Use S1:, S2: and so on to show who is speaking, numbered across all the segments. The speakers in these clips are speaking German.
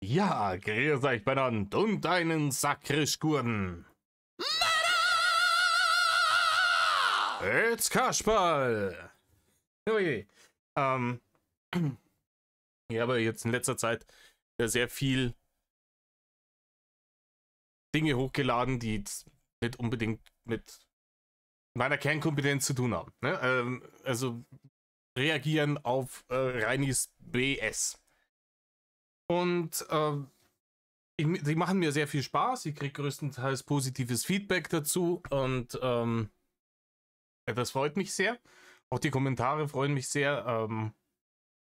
S1: Ja, grüß euch benannt und einen Sakrischgurden. Jetzt Kasperl. Ui. Ähm, ich habe jetzt in letzter Zeit sehr viel Dinge hochgeladen, die jetzt nicht unbedingt mit meiner Kernkompetenz zu tun haben. Ne? Also reagieren auf Reinis BS. Und die machen mir sehr viel Spaß. Ich kriege größtenteils positives Feedback dazu und das freut mich sehr. Auch die Kommentare freuen mich sehr.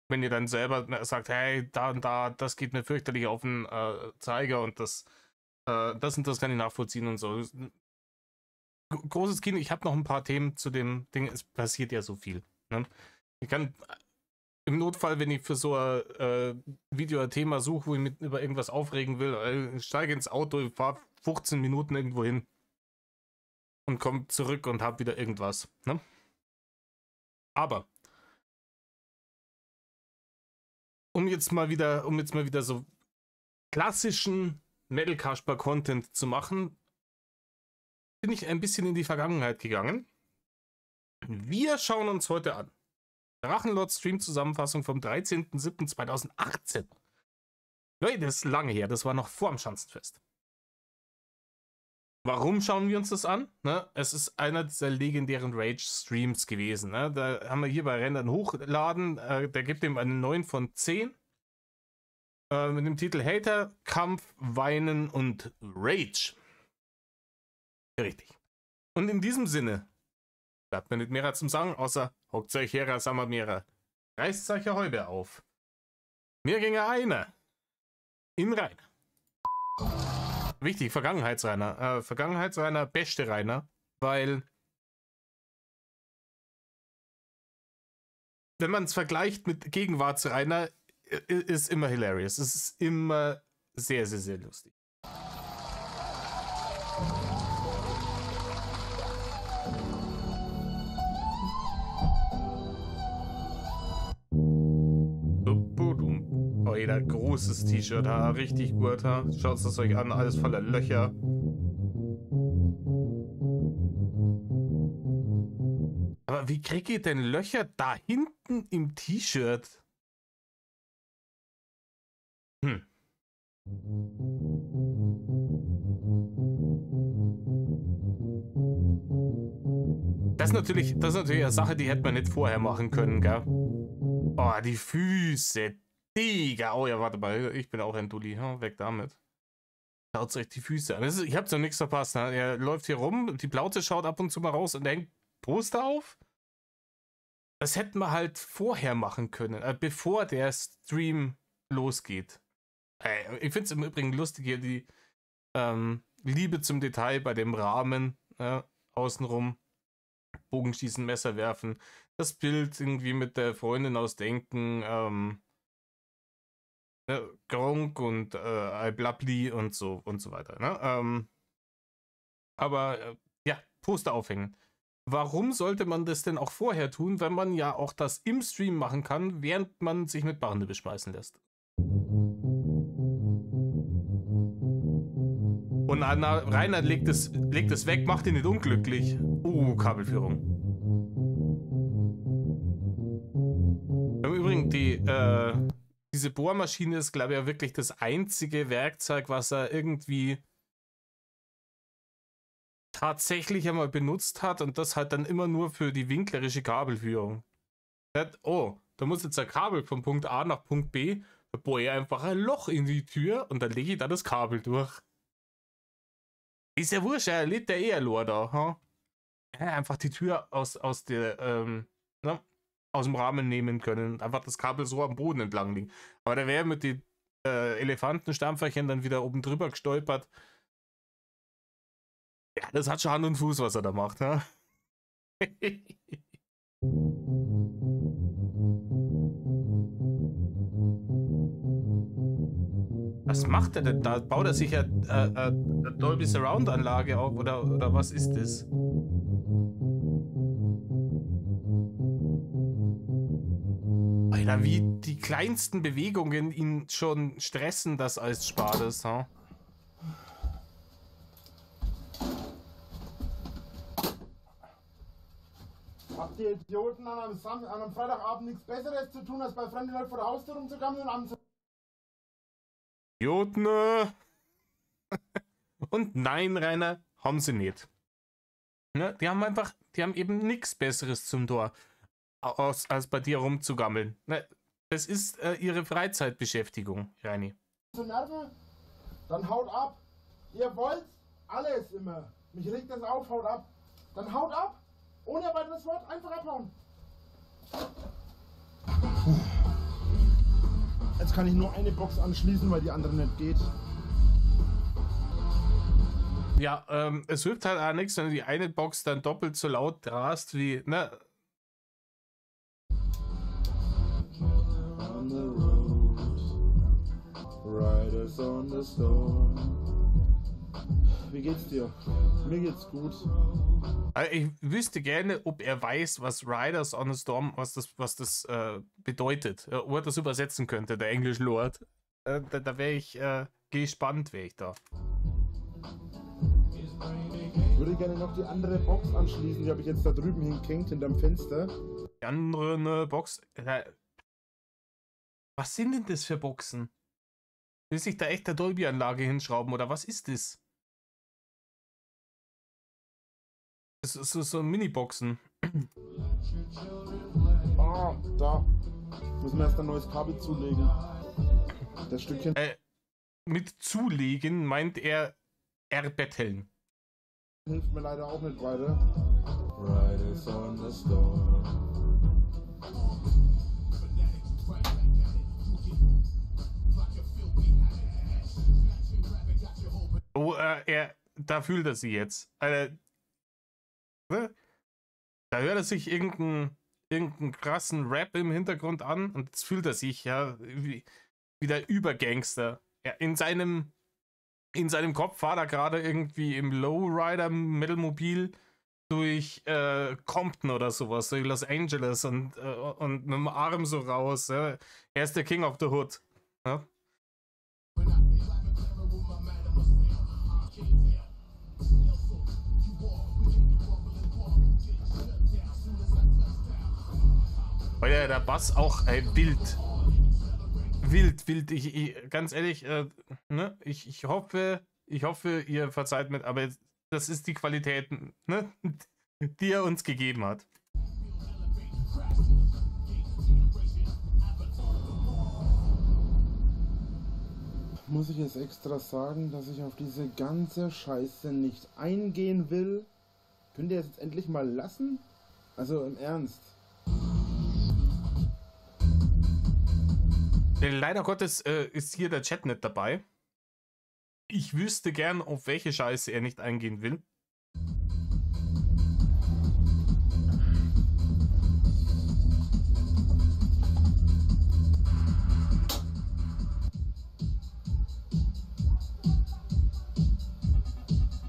S1: Wenn ihr dann selber sagt, hey, da und da, das geht mir fürchterlich auf den Zeiger und das und das kann ich nachvollziehen und so. Großes Kino, ich habe noch ein paar Themen zu dem Ding. Es passiert ja so viel. Ne? Ich kann im Notfall, wenn ich für so ein Video ein Thema suche, wo ich mich über irgendwas aufregen will, ich steige ins Auto, ich fahre 15 Minuten irgendwo hin und komme zurück und habe wieder irgendwas. Ne? Aber um jetzt mal wieder so klassischen Metal Kasper Content zu machen, bin ich ein bisschen in die Vergangenheit gegangen. Wir schauen uns heute an Drachenlord Stream Zusammenfassung vom 13.07.2018. Leute, das ist lange her, das war noch vor dem Schanzenfest. Warum schauen wir uns das an? Ne? Es ist einer dieser legendären Rage-Streams gewesen. Ne? Da haben wir hier bei Rendern hochladen, der gibt ihm einen 9 von 10. Mit dem Titel Hater, Kampf, Weinen und Rage. Richtig. Und in diesem Sinne bleibt mir nicht mehr zum Sagen, außer hockt euch her, sammelt mir, reißt euch ein Häube auf. Mir ginge einer in rein. Wichtig, Vergangenheitsreiner. Vergangenheitsreiner, beste Reiner, weil wenn man es vergleicht mit Gegenwartsreiner, ist immer hilarious. Es ist immer sehr, sehr, sehr lustig. Oh, jeder großes T-Shirt, richtig gut, schaut es euch an, alles voller Löcher. Aber wie kriege ich denn Löcher da hinten im T-Shirt? Das ist natürlich eine Sache, die hätte man nicht vorher machen können, gell? Oh, die Füße. Digga. Oh ja, warte mal. Ich bin auch ein Dulli. Weg damit. Schaut euch die Füße an. Ich hab's noch nichts verpasst. Ne? Er läuft hier rum. Die Plaute schaut ab und zu mal raus und hängt Poster auf. Das hätten wir halt vorher machen können. Bevor der Stream losgeht. Ich finde es im Übrigen lustig hier, die Liebe zum Detail bei dem Rahmen außenrum. Bogenschießen, Messer werfen. Das Bild irgendwie mit der Freundin aus Denken. Gronk und Blabli und so weiter. Ne? Aber ja, Poster aufhängen. Warum sollte man das denn auch vorher tun, wenn man ja auch das im Stream machen kann, während man sich mit Bande beschmeißen lässt? Und Rainer legt es weg, macht ihn nicht unglücklich. Kabelführung. Im Übrigen, diese Bohrmaschine ist, glaube ich, ja wirklich das einzige Werkzeug, was er irgendwie tatsächlich einmal benutzt hat und das halt dann immer nur für die winklerische Kabelführung. Oh, da muss jetzt ein Kabel von Punkt A nach Punkt B, da bohre ich einfach ein Loch in die Tür und dann lege ich da das Kabel durch. Ist ja wurscht, er lädt der eher Lor da. Ja, einfach die Tür aus dem Rahmen nehmen können und einfach das Kabel so am Boden entlang liegen. Aber da wäre mit den Elefantenstampferchen dann wieder oben drüber gestolpert. Ja, das hat schon Hand und Fuß, was er da macht. Ja? Was macht er denn da? Baut er sich eine Dolby Surround Anlage auf oder was ist das? Alter, wie die kleinsten Bewegungen ihn schon stressen, das als Spades, ha?
S2: Habt ihr Idioten an einem Freitagabend nichts Besseres zu tun, als bei Freunden vor der Haustür rumzukommen und anzu...
S1: Idioten. Und nein, Rainer, haben sie nicht. Ja, die haben eben nichts Besseres zum Tor, als bei dir rumzugammeln. Das ist ihre Freizeitbeschäftigung, Reini.
S2: Nerven? Dann haut ab. Ihr wollt alles immer. Mich regt das auf, haut ab. Dann haut ab. Ohne weiteres Wort, einfach abhauen. Jetzt kann ich nur eine Box anschließen, weil die andere nicht geht.
S1: Ja, es hilft halt auch nichts, wenn du die eine Box dann doppelt so laut drast wie, ne?
S2: On the road, riders on the storm. Wie geht's dir? Mir geht's gut.
S1: Also ich wüsste gerne, ob er weiß, was Riders on the Storm, was das bedeutet. Ob er das übersetzen könnte, der English Lord. Da wäre ich gespannt, wäre ich da.
S2: Ich würde gerne noch die andere Box anschließen, die habe ich jetzt da drüben hingehängt, hinterm Fenster.
S1: Die andere Box. Was sind denn das für Boxen? Will sich da echt der Dolby-Anlage hinschrauben oder was ist das? Das ist so Mini-Boxen.
S2: Ah, da. Müssen wir erst ein neues Kabel zulegen. Das Stückchen.
S1: Mit zulegen meint er erbetteln.
S2: Hilft mir leider auch nicht weiter. Riders on the storm.
S1: Oh, da fühlt er sie jetzt. Da hört er sich irgendeinen krassen Rap im Hintergrund an und jetzt fühlt er sich ja wie der Übergangster. Ja, in seinem Kopf war er gerade irgendwie im Lowrider-Metalmobil durch Compton oder sowas, durch Los Angeles und mit dem Arm so raus. Ja. Er ist der King of the Hood. Ja. Weil ja der Bass auch wild. Wild. Ganz ehrlich, ne? Ich hoffe, ihr verzeiht mit, aber das ist die Qualität, ne? Die er uns gegeben hat.
S2: Muss ich jetzt extra sagen, dass ich auf diese ganze Scheiße nicht eingehen will? Könnt ihr es jetzt endlich mal lassen? Also im Ernst.
S1: Leider Gottes ist hier der Chat nicht dabei. Ich wüsste gern, auf welche Scheiße er nicht eingehen will.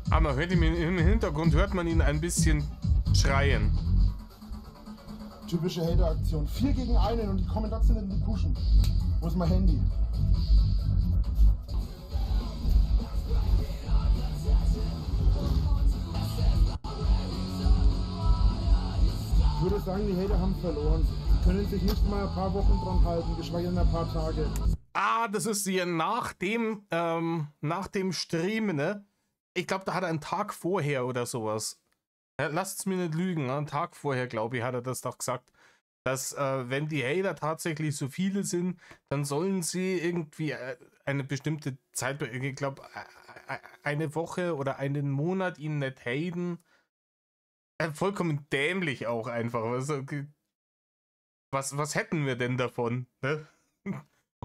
S1: Aber hört ihn im Hintergrund, hört man ihn ein bisschen schreien.
S2: Typische Hater-Aktion. 4 gegen 1 und die kommen trotzdem in die Kuschen. Wo ist mein Handy? Ich würde sagen, die Hater haben verloren. Sie können sich nicht mal ein paar Wochen dran halten, geschweige denn ein paar Tage.
S1: Ah, das ist hier nach dem Stream, ne? Ich glaube, da hat er einen Tag vorher oder sowas. Ja, lasst's mir nicht lügen, einen Tag vorher, glaube ich, hat er das doch gesagt. Dass, wenn die Hater tatsächlich so viele sind, dann sollen sie irgendwie eine bestimmte Zeit, ich glaube, eine Woche oder einen Monat ihn nicht haten. Vollkommen dämlich auch einfach. Was hätten wir denn davon? Ne?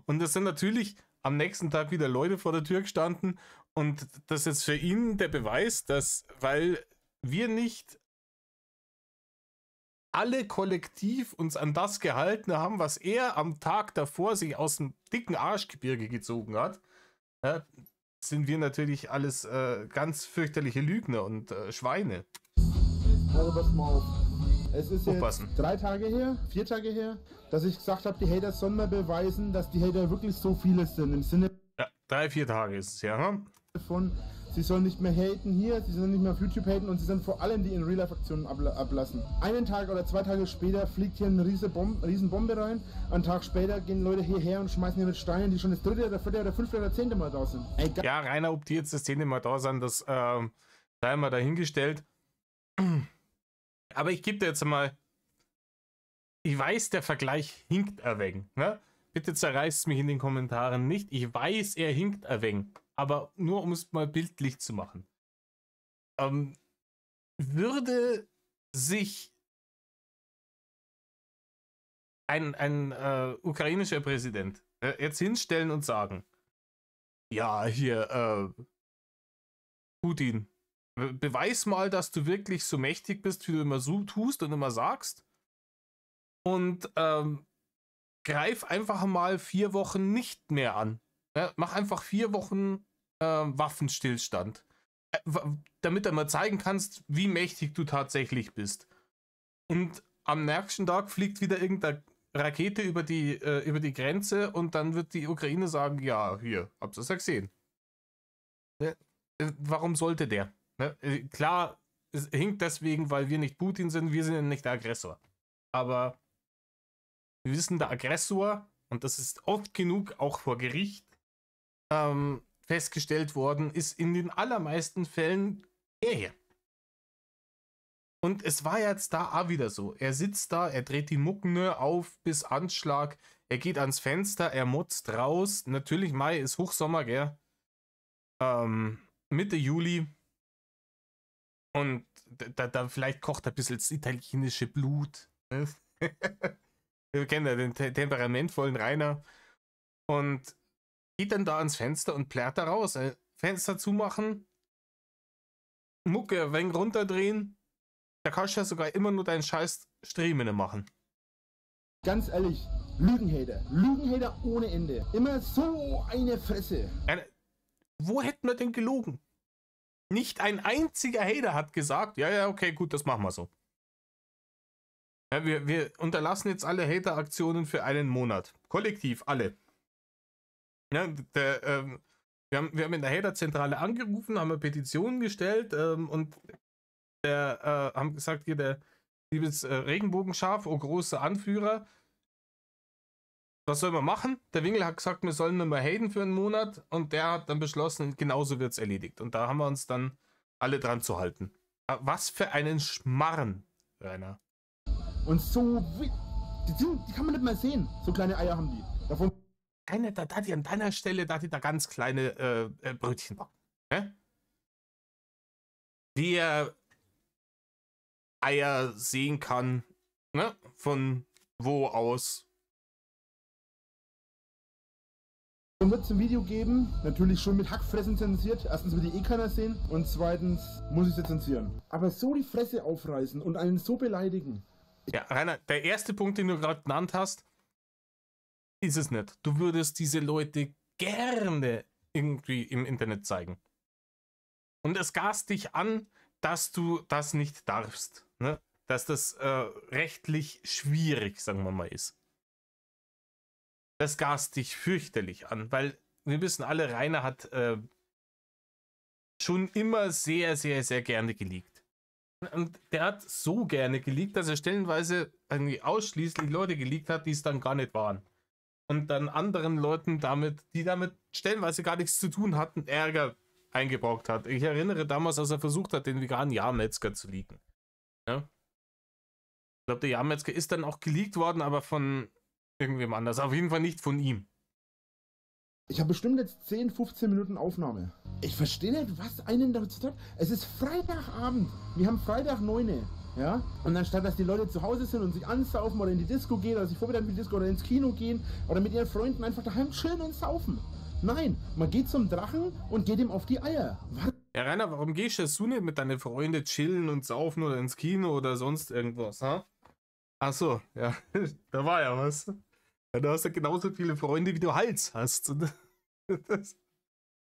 S1: Und es sind natürlich am nächsten Tag wieder Leute vor der Tür gestanden und das ist für ihn der Beweis, dass, weil wir nicht alle kollektiv uns an das gehalten haben, was er am Tag davor sich aus dem dicken Arschgebirge gezogen hat, ja, sind wir natürlich alles ganz fürchterliche Lügner und Schweine.
S2: Also pass mal auf. Es ist
S1: Aufpassen.
S2: jetzt 3 Tage her, 4 Tage her, dass ich gesagt habe, die Hater sollen mal beweisen, dass die Hater wirklich so viele sind. Im Sinne
S1: Ja, 3, 4 Tage ist es ja, hm?
S2: von, sie sollen nicht mehr haten hier, sie sollen nicht mehr auf YouTube haten und sie sollen vor allem die in Real-Life-Aktionen ablassen. Einen Tag oder 2 Tage später fliegt hier eine riesen Bombe rein. Einen Tag später gehen Leute hierher und schmeißen hier mit Steinen, die schon das 3., oder 4., oder 5. oder 10. Mal da sind. Ey,
S1: Ja, Rainer, ob die jetzt das 10. Mal da sind, das sei mal dahingestellt. Aber ich gebe dir jetzt mal, ich weiß, der Vergleich hinkt ein wenig, ne? Bitte zerreißt mich in den Kommentaren nicht. Ich weiß, er hinkt ein wenig, aber nur um es mal bildlich zu machen. Würde sich ein ukrainischer Präsident jetzt hinstellen und sagen, ja, hier, Putin, beweis mal, dass du wirklich so mächtig bist, wie du immer so tust und immer sagst, und greif einfach mal 4 Wochen nicht mehr an. Ja, mach einfach 4 Wochen Waffenstillstand. Damit du mal zeigen kannst, wie mächtig du tatsächlich bist. Und am nächsten Tag fliegt wieder irgendeine Rakete über die Grenze und dann wird die Ukraine sagen, ja, hier, habt ihr es ja gesehen. Ja, warum sollte der? Ja, klar, es hinkt deswegen, weil wir nicht Putin sind, wir sind ja nicht der Aggressor. Aber wir wissen, der Aggressor, und das ist oft genug auch vor Gericht festgestellt worden, ist in den allermeisten Fällen er hier. Und es war jetzt da auch wieder so. Er sitzt da, er dreht die Mucken auf bis Anschlag, er geht ans Fenster, er motzt raus. Natürlich, Mai ist Hochsommer, gell? Mitte Juli. Und da vielleicht kocht ein bisschen das italienische Blut. Ne? Wir kennen ja den temperamentvollen Rainer. Und geht dann da ans Fenster und plärrt da raus. Fenster zumachen, Mucke ein wenig runterdrehen. Da kannst du ja sogar immer nur deinen scheiß Streamen machen.
S2: Ganz ehrlich, Lügenhater. Lügenhater ohne Ende. Immer so eine Fresse.
S1: Wo hätten wir denn gelogen? Nicht ein einziger Hater hat gesagt, ja, okay, gut, das machen wir so. Ja, wir unterlassen jetzt alle Hater-Aktionen für einen Monat. Kollektiv, alle. Ja, wir haben in der Hater-Zentrale angerufen, haben eine Petition gestellt und haben gesagt, hier der liebes Regenbogenschaf, oh große Anführer, was soll man machen? Der Wingel hat gesagt, wir sollen nur mal haten für einen Monat und der hat dann beschlossen, genauso wird es erledigt. Und da haben wir uns dann alle dran zu halten. Was für einen Schmarren, Rainer.
S2: Und so, die kann man nicht mal sehen. So kleine Eier haben die. Davon
S1: Da die an deiner Stelle, da die da ganz kleine Brötchen backen. Ne? Wie er Eier sehen kann, ne? Von wo aus.
S2: wird es ein Video geben, natürlich schon mit Hackfressen zensiert. Erstens will die eh keiner sehen und zweitens muss ich sie zensieren. Aber so die Fresse aufreißen und einen so beleidigen.
S1: Ja, Rainer, der erste Punkt, den du gerade genannt hast, ist es nicht. Du würdest diese Leute gerne irgendwie im Internet zeigen. Und es gast dich an, dass du das nicht darfst. Ne? Dass das rechtlich schwierig, sagen wir mal, ist. Das gast dich fürchterlich an, weil wir wissen alle, Rainer hat schon immer sehr, sehr, sehr gerne geleakt. Und der hat so gerne geleakt, dass er stellenweise irgendwie ausschließlich Leute geleakt hat, die es dann gar nicht waren. Und dann anderen Leuten die damit stellenweise gar nichts zu tun hatten, Ärger eingebrockt hat. Ich erinnere damals, als er versucht hat, den veganen Jahrmetzger zu leaken. Ja? Ich glaube, der Jahrmetzger ist dann auch geleakt worden, aber von irgendwem anders. Auf jeden Fall nicht von ihm.
S2: Ich habe bestimmt jetzt 10, 15 Minuten Aufnahme. Ich verstehe nicht, was einen dazu tut. Es ist Freitagabend. Wir haben Freitag 9. Ja? Und anstatt, dass die Leute zu Hause sind und sich ansaufen oder in die Disco gehen oder sich vorbereiten für die Disco oder ins Kino gehen oder mit ihren Freunden einfach daheim chillen und saufen. Nein, man geht zum Drachen und geht ihm auf die Eier. Was?
S1: Ja, Rainer, warum gehst du nicht mit deinen Freunden chillen und saufen oder ins Kino oder sonst irgendwas, ha? Ach so, ja, da war ja was. Ja, du hast ja genauso viele Freunde, wie du Hals hast.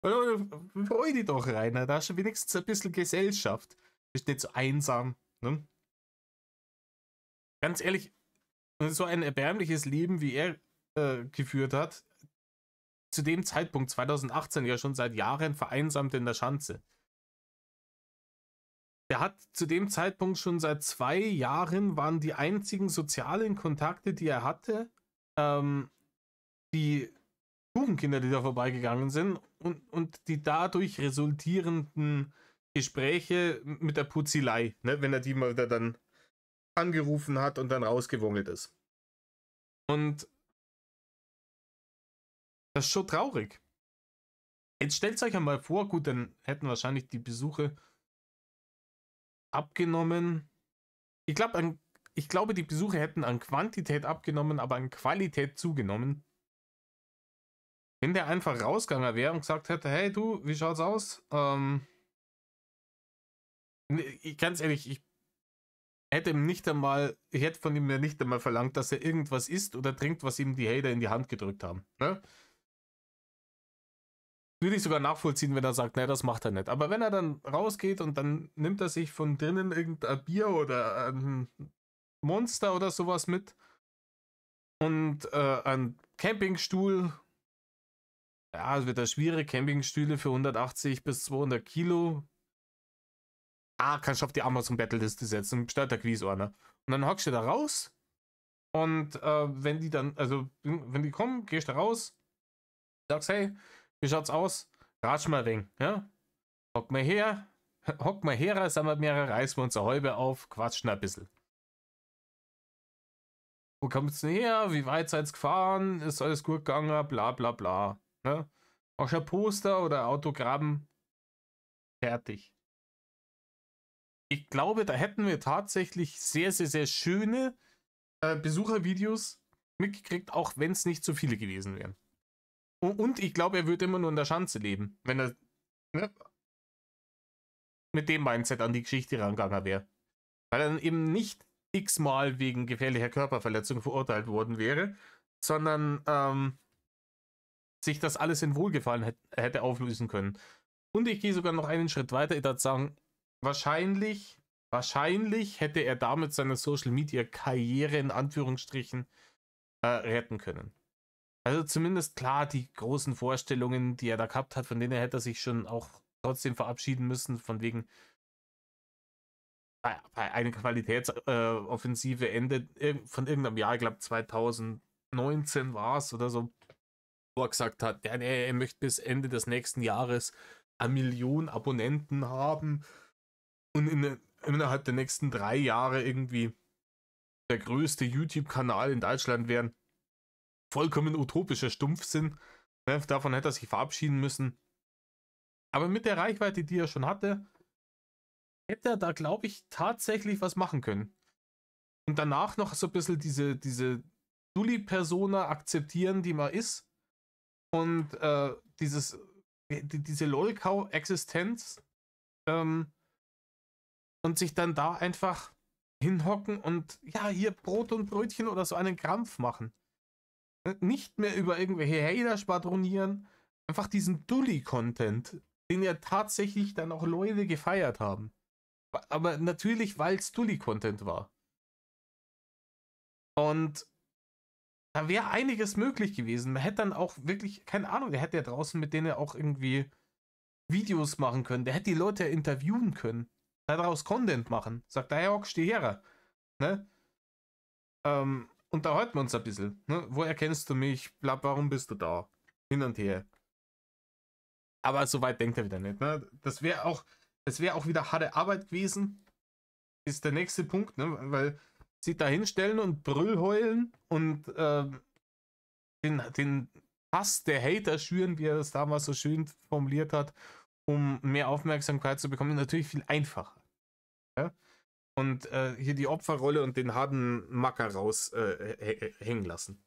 S1: Freu dich doch, Rainer, da hast du wenigstens ein bisschen Gesellschaft. Bist nicht so einsam, ne? ganz ehrlich, so ein erbärmliches Leben, wie er geführt hat, zu dem Zeitpunkt 2018 ja schon seit Jahren vereinsamt in der Schanze. Der hat zu dem Zeitpunkt schon seit 2 Jahren waren die einzigen sozialen Kontakte, die er hatte, die Buchenkinder, die da vorbeigegangen sind und die dadurch resultierenden Gespräche mit der Putzilei, ne, wenn er die mal wieder dann angerufen hat und dann rausgewungelt ist. Und das ist schon traurig. Jetzt stellt euch einmal vor, gut, dann hätten wahrscheinlich die Besuche abgenommen. Ich glaube, die Besuche hätten an Quantität abgenommen, aber an Qualität zugenommen. Wenn der einfach rausgegangen wäre und gesagt hätte, hey du, wie schaut's aus? Ganz ehrlich, ich hätte von ihm nicht einmal verlangt, dass er irgendwas isst oder trinkt, was ihm die Hater in die Hand gedrückt haben. Ne? Würde ich sogar nachvollziehen, wenn er sagt, ne, das macht er nicht. Aber wenn er dann rausgeht und dann nimmt er sich von drinnen irgendein Bier oder ein Monster oder sowas mit und ein Campingstuhl, ja, es wird ja schwierig, Campingstühle für 180 bis 200 Kilo. Kannst du auf die Amazon-Battle-Liste setzen und bestellt der Quiz einer. Und dann hockst du da raus und wenn die kommen, gehst du raus, sagst, hey, wie schaut's aus? Ratsch mal wegen, ja? Hock mal her, sind wir mehrere, reißen wir uns eine halbe auf, quatschen ein bisschen. Wo kommt's denn her? Wie weit seid's gefahren? Ist alles gut gegangen? Bla bla bla. Ne? Auch schon Poster oder Autogramm. Fertig. Ich glaube, da hätten wir tatsächlich sehr, sehr, sehr schöne Besuchervideos mitgekriegt, auch wenn es nicht so viele gewesen wären. Und ich glaube, er würde immer nur in der Schanze leben, wenn er mit dem Mindset an die Geschichte rangegangen wäre. Weil er dann eben nicht x-mal wegen gefährlicher Körperverletzung verurteilt worden wäre, sondern sich das alles in Wohlgefallen hätte auflösen können. Und ich gehe sogar noch einen Schritt weiter. Ich würde sagen, wahrscheinlich hätte er damit seine Social-Media-Karriere in Anführungsstrichen retten können. Also zumindest klar, die großen Vorstellungen, die er da gehabt hat, von denen hätte er sich schon auch trotzdem verabschieden müssen, von wegen bei einer Qualitätsoffensive Ende von irgendeinem Jahr, ich glaube 2019 war es oder so, wo er gesagt hat, er möchte bis Ende des nächsten Jahres 1 Million Abonnenten haben und innerhalb der nächsten 3 Jahre irgendwie der größte YouTube-Kanal in Deutschland werden. Vollkommen utopischer Stumpfsinn. Ne? Davon hätte er sich verabschieden müssen. Aber mit der Reichweite, die er schon hatte, hätte er da, glaube ich, tatsächlich was machen können. Und danach noch so ein bisschen diese Dulli-Persona akzeptieren, die man ist. Und diese Lolkau-Existenz und sich dann da einfach hinhocken und ja, hier Brot und Brötchen oder so einen Krampf machen. Nicht mehr über irgendwelche Hater schwadronieren, einfach diesen Dulli-Content, den ja tatsächlich dann auch Leute gefeiert haben. Aber natürlich, weil es Dulli-Content war. Und da wäre einiges möglich gewesen. Man hätte dann auch wirklich, keine Ahnung, der hätte ja draußen mit denen auch irgendwie Videos machen können. Der hätte die Leute interviewen können. Daraus Content machen. Sagt, hey, hock, steh her. Ne? Unterhalten wir uns ein bisschen. Ne? Wo erkennst du mich? Warum bist du da? Hin und her. Aber so weit denkt er wieder nicht. Ne? Das wäre auch wieder harte Arbeit gewesen. Ist der nächste Punkt, ne? Weil sich da hinstellen und Brüll heulen und den Hass der Hater schüren, wie er das damals so schön formuliert hat, um mehr Aufmerksamkeit zu bekommen, natürlich viel einfacher. Ja? Und hier die Opferrolle und den harten Macker raus hängen lassen.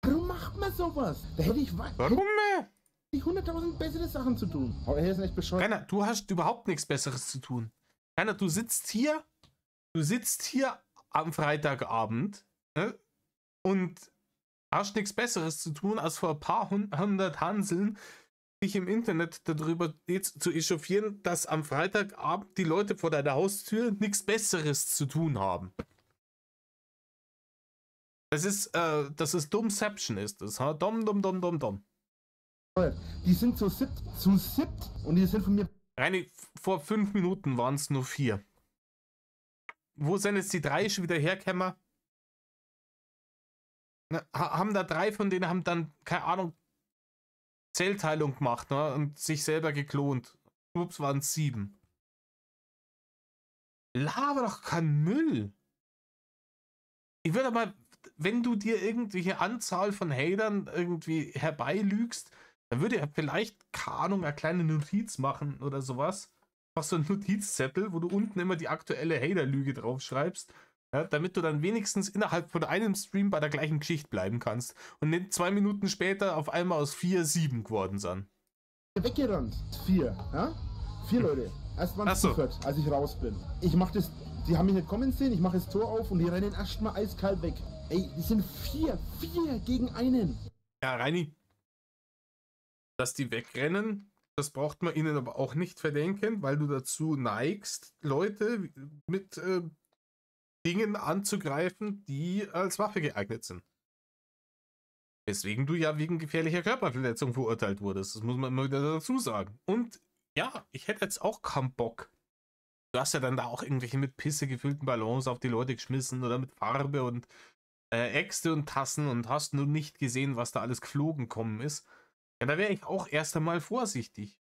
S2: Warum macht man sowas? Da hätte ich
S1: Warum?
S2: 100.000 bessere Sachen zu tun. Aber er ist echt bescheuert.
S1: Rainer, du hast überhaupt nichts Besseres zu tun. Rainer, du sitzt hier am Freitagabend, ne, und hast nichts Besseres zu tun, als vor ein paar hundert Hanseln dich im Internet darüber jetzt zu echauffieren, dass am Freitagabend die Leute vor deiner Haustür nichts Besseres zu tun haben. Das ist Dummception ist das, ha? Dumm.
S2: Die sind zu siebt und die sind von mir.
S1: Reini, vor 5 Minuten waren es nur 4. Wo sind jetzt die 3 schon wieder hergekommen? Haben da 3 von denen haben dann, keine Ahnung, Zellteilung gemacht, ne? Und sich selber geklont. Ups, waren es 7. Laber doch kein Müll. Ich würde mal, wenn du dir irgendwelche Anzahl von Hatern irgendwie herbeilügst, dann würde er vielleicht, keine Ahnung, eine kleine Notiz machen oder sowas. Machst so einen Notizzettel, wo du unten immer die aktuelle Hater-Lüge draufschreibst, ja, damit du dann wenigstens innerhalb von einem Stream bei der gleichen Geschichte bleiben kannst und nicht 2 Minuten später auf einmal aus 4 7 geworden sind.
S2: Weggerannt. 4, ja? 4 Leute. Erst waren es zu viert, als ich raus bin. Ich mach das, die haben mich nicht kommen sehen, ich mache das Tor auf und die rennen erstmal eiskalt weg. Ey, die sind 4 gegen einen.
S1: Ja, Reini, dass die wegrennen, das braucht man ihnen aber auch nicht verdenken, weil du dazu neigst, Leute mit Dingen anzugreifen, die als Waffe geeignet sind. Weswegen du ja wegen gefährlicher Körperverletzung verurteilt wurdest. Das muss man immer wieder dazu sagen. Und ja, ich hätte jetzt auch keinen Bock. Du hast ja dann da auch irgendwelche mit Pisse gefüllten Ballons auf die Leute geschmissen oder mit Farbe und Äxte und Tassen und hast nur nicht gesehen, was da alles geflogen kommen ist. Ja, da wäre ich auch erst einmal vorsichtig.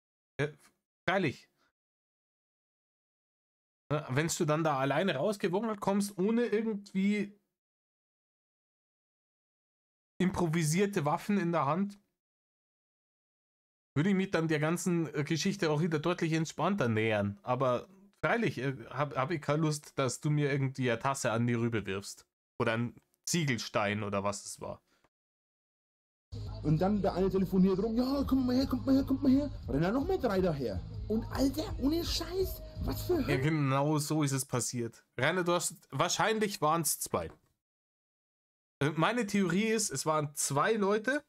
S1: Freilich. Wenn du dann da alleine rausgewungelt kommst, ohne irgendwie improvisierte Waffen in der Hand, würde ich mich dann der ganzen Geschichte auch wieder deutlich entspannter nähern. Aber freilich hab ich keine Lust, dass du mir irgendwie eine Tasse an die Rübe wirfst. Oder einen Ziegelstein oder was es war.
S2: Und dann der eine telefoniert rum, ja, kommt mal her. Und dann noch mal 3 daher. Und Alter, ohne Scheiß, was für Hölle?
S1: Ja, genau so ist es passiert. Rainer, wahrscheinlich waren es 2. Meine Theorie ist, es waren 2 Leute.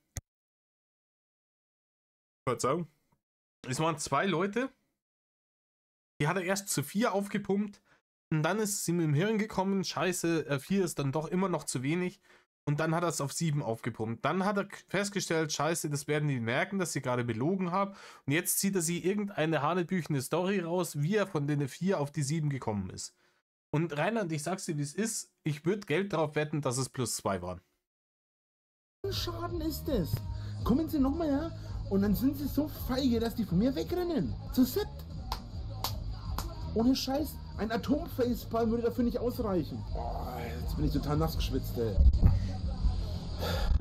S1: Verzeihung. Es waren 2 Leute. Die hat er erst zu 4 aufgepumpt. Und dann ist es ihm im Hirn gekommen, scheiße, 4 ist dann doch immer noch zu wenig. Und dann hat er es auf 7 aufgepumpt. Dann hat er festgestellt, scheiße, das werden die merken, dass sie gerade belogen haben. Und jetzt zieht er sie irgendeine hanebüchene Story raus, wie er von den 4 auf die 7 gekommen ist. Und Reinhard, ich sag's dir, wie es ist, ich würde Geld drauf wetten, dass es +2 waren.
S2: Schaden ist es. Kommen Sie nochmal her und dann sind sie so feige, dass die von mir wegrennen. Zu siebt. Ohne Scheiß. Ein Atomfacepalm würde dafür nicht ausreichen. Oh, jetzt bin ich total nass geschwitzt, ey.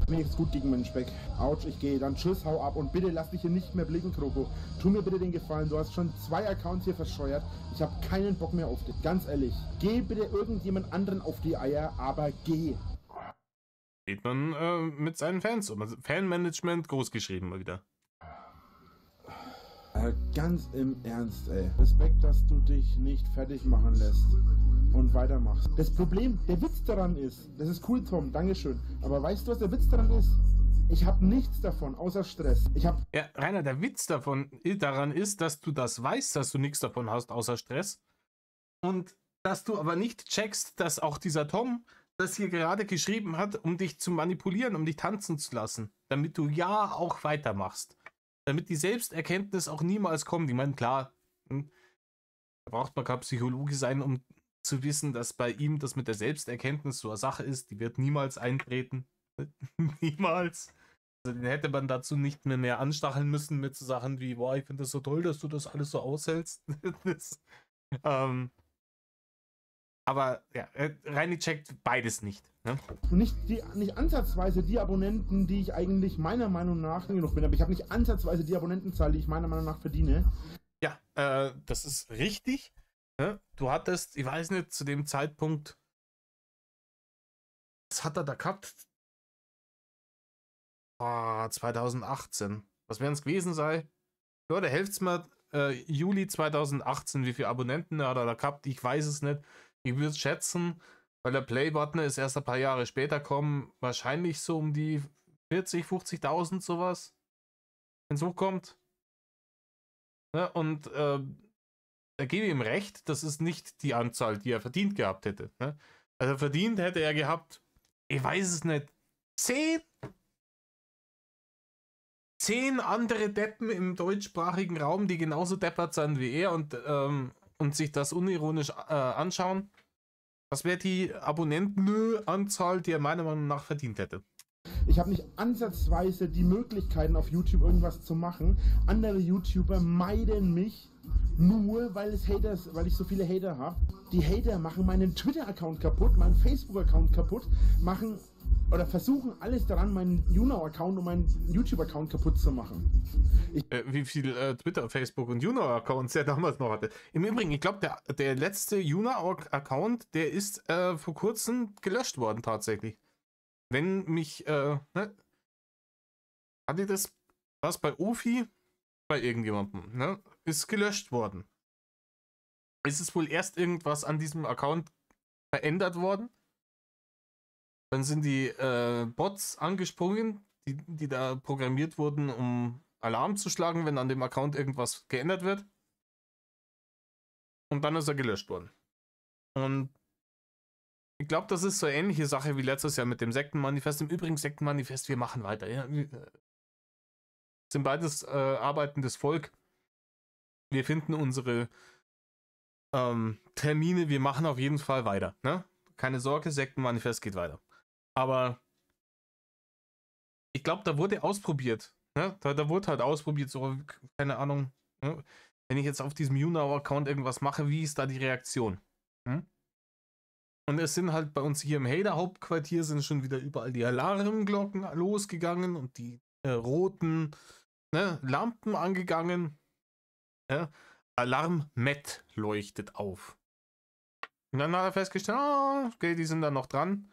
S2: Mir geht's gut gegen meinen Speck. Autsch, ich gehe. Dann tschüss, hau ab und bitte lass dich hier nicht mehr blicken, Kroko. Tu mir bitte den Gefallen, du hast schon 2 Accounts hier verscheuert. Ich habe keinen Bock mehr auf dich. Ganz ehrlich. Geh bitte irgendjemand anderen auf die Eier, aber geh.
S1: Geht man mit seinen Fans um. Also Fanmanagement groß geschrieben mal wieder.
S2: Ganz im Ernst, ey. Respekt, dass du dich nicht fertig machen lässt und weitermachst. Das Problem, der Witz daran ist, das ist cool, Tom, dankeschön, aber weißt du, was der Witz daran ist? Ich habe nichts davon, außer Stress. Ja,
S1: Rainer, der Witz daran ist, dass du das weißt, dass du nichts davon hast, außer Stress. Und dass du aber nicht checkst, dass auch dieser Tom das hier gerade geschrieben hat, um dich zu manipulieren, um dich tanzen zu lassen. Damit du ja auch weitermachst. Damit die Selbsterkenntnis auch niemals kommt. Ich meine, klar, da braucht man kein Psychologe sein, um zu wissen, dass bei ihm das mit der Selbsterkenntnis so eine Sache ist, die wird niemals eintreten. Niemals. Also den hätte man dazu nicht mehr anstacheln müssen mit so Sachen wie, boah, ich finde das so toll, dass du das alles so aushältst. Aber ja, Reini checkt beides nicht. Ne?
S2: Nicht ansatzweise die Abonnenten, die ich eigentlich meiner Meinung nach genug bin, aber ich habe nicht ansatzweise die Abonnentenzahl, die ich meiner Meinung nach verdiene.
S1: Ja, das ist richtig. Ne? Du hattest, ich weiß nicht, zu dem Zeitpunkt, was hat er da gehabt? 2018. Was werden es gewesen sein? Ja, der helft's mal, Juli 2018, wie viele Abonnenten hat er da gehabt? Ich weiß es nicht. Ich würde schätzen, weil der Play-Button ist erst ein paar Jahre später kommen, wahrscheinlich so um die 40.000, 50.000 sowas, wenn es hochkommt. Ne? Und da gebe ich ihm recht, das ist nicht die Anzahl, die er verdient gehabt hätte. Ne? Also verdient hätte er gehabt, ich weiß es nicht, 10 andere Deppen im deutschsprachigen Raum, die genauso deppert sind wie er und sich das unironisch anschauen. Das wäre die Abonnentenanzahl, die er meiner Meinung nach verdient hätte.
S2: Ich habe nicht ansatzweise die Möglichkeiten auf YouTube irgendwas zu machen. Andere YouTuber meiden mich nur, weil ich so viele Hater habe. Die Hater machen meinen Twitter-Account kaputt, meinen Facebook-Account kaputt, machen oder versuchen alles daran, meinen YouNow-Account und meinen YouTube-Account kaputt zu machen.
S1: Wie viel Twitter, Facebook und YouNow-Accounts er damals noch hatte. Im Übrigen, ich glaube, der letzte YouNow-Account, der ist vor kurzem gelöscht worden tatsächlich. Wenn mich, hatte das, was bei Ofi, bei irgendjemandem, ne, ist gelöscht worden. Ist es wohl erst irgendwas an diesem Account verändert worden? Dann sind die Bots angesprungen, die da programmiert wurden, um Alarm zu schlagen, wenn an dem Account irgendwas geändert wird. Und dann ist er gelöscht worden. Und ich glaube, das ist so eine ähnliche Sache wie letztes Jahr mit dem Sektenmanifest. Im Übrigen, Sektenmanifest, wir machen weiter. Ja? Sind beides arbeitendes Volk. Wir finden unsere Termine, wir machen auf jeden Fall weiter. Ne? Keine Sorge, Sektenmanifest geht weiter. Aber ich glaube, da wurde ausprobiert. Ne? Da wurde halt ausprobiert, so, keine Ahnung, ne? Wenn ich jetzt auf diesem YouNow-Account irgendwas mache, wie ist da die Reaktion? Hm? Und es sind halt bei uns hier im Hader-Hauptquartier sind schon wieder überall die Alarmglocken losgegangen und die roten Lampen angegangen. Ja? Alarm Met leuchtet auf. Und dann hat er festgestellt, okay, die sind da noch dran.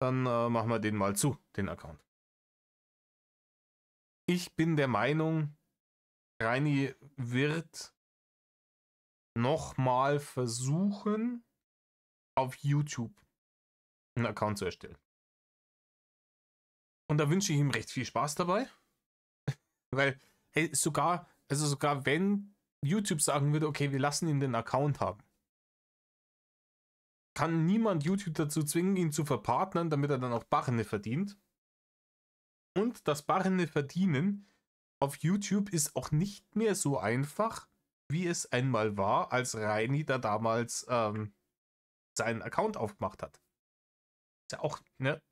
S1: Dann machen wir den mal zu, den Account. Ich bin der Meinung, Reini wird nochmal versuchen, auf YouTube einen Account zu erstellen. Und da wünsche ich ihm recht viel Spaß dabei. Weil, hey, sogar wenn YouTube sagen würde, okay, wir lassen ihn den Account haben, kann niemand YouTube dazu zwingen, ihn zu verpartnern, damit er dann auch Barrene verdient. Und das Barrene verdienen auf YouTube ist auch nicht mehr so einfach, wie es einmal war, als Reini da damals seinen Account aufgemacht hat. Ist ja auch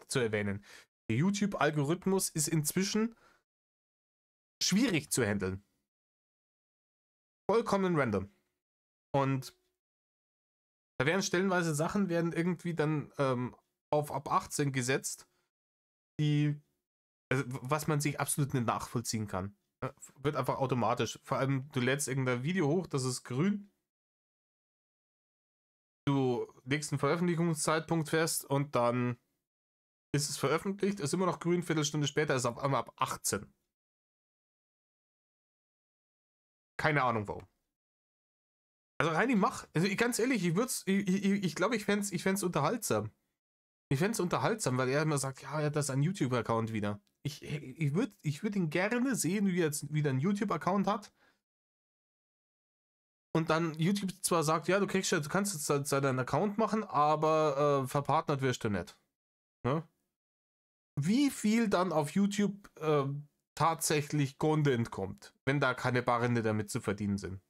S1: zu erwähnen. Der YouTube-Algorithmus ist inzwischen schwierig zu handeln. Vollkommen random. Und da werden stellenweise Sachen irgendwie dann auf ab 18 gesetzt, was man sich absolut nicht nachvollziehen kann. Wird einfach automatisch. Vor allem, du lädst irgendein Video hoch, das ist grün. Du legst einen Veröffentlichungszeitpunkt fest und dann ist es veröffentlicht, ist immer noch grün, Viertelstunde später ist es auf einmal ab 18. Keine Ahnung warum. Also Reini, also ganz ehrlich, ich glaube, ich fände es unterhaltsam. Ich fände es unterhaltsam, weil er immer sagt, ja, er hat das ein YouTube-Account wieder. Ich würd ihn gerne sehen, wie er jetzt wieder einen YouTube-Account hat. Und dann YouTube zwar sagt, ja, du kannst jetzt deinen Account machen, aber verpartnert wirst du nicht. Ne? Wie viel dann auf YouTube tatsächlich Content kommt, wenn da keine Barrende damit zu verdienen sind.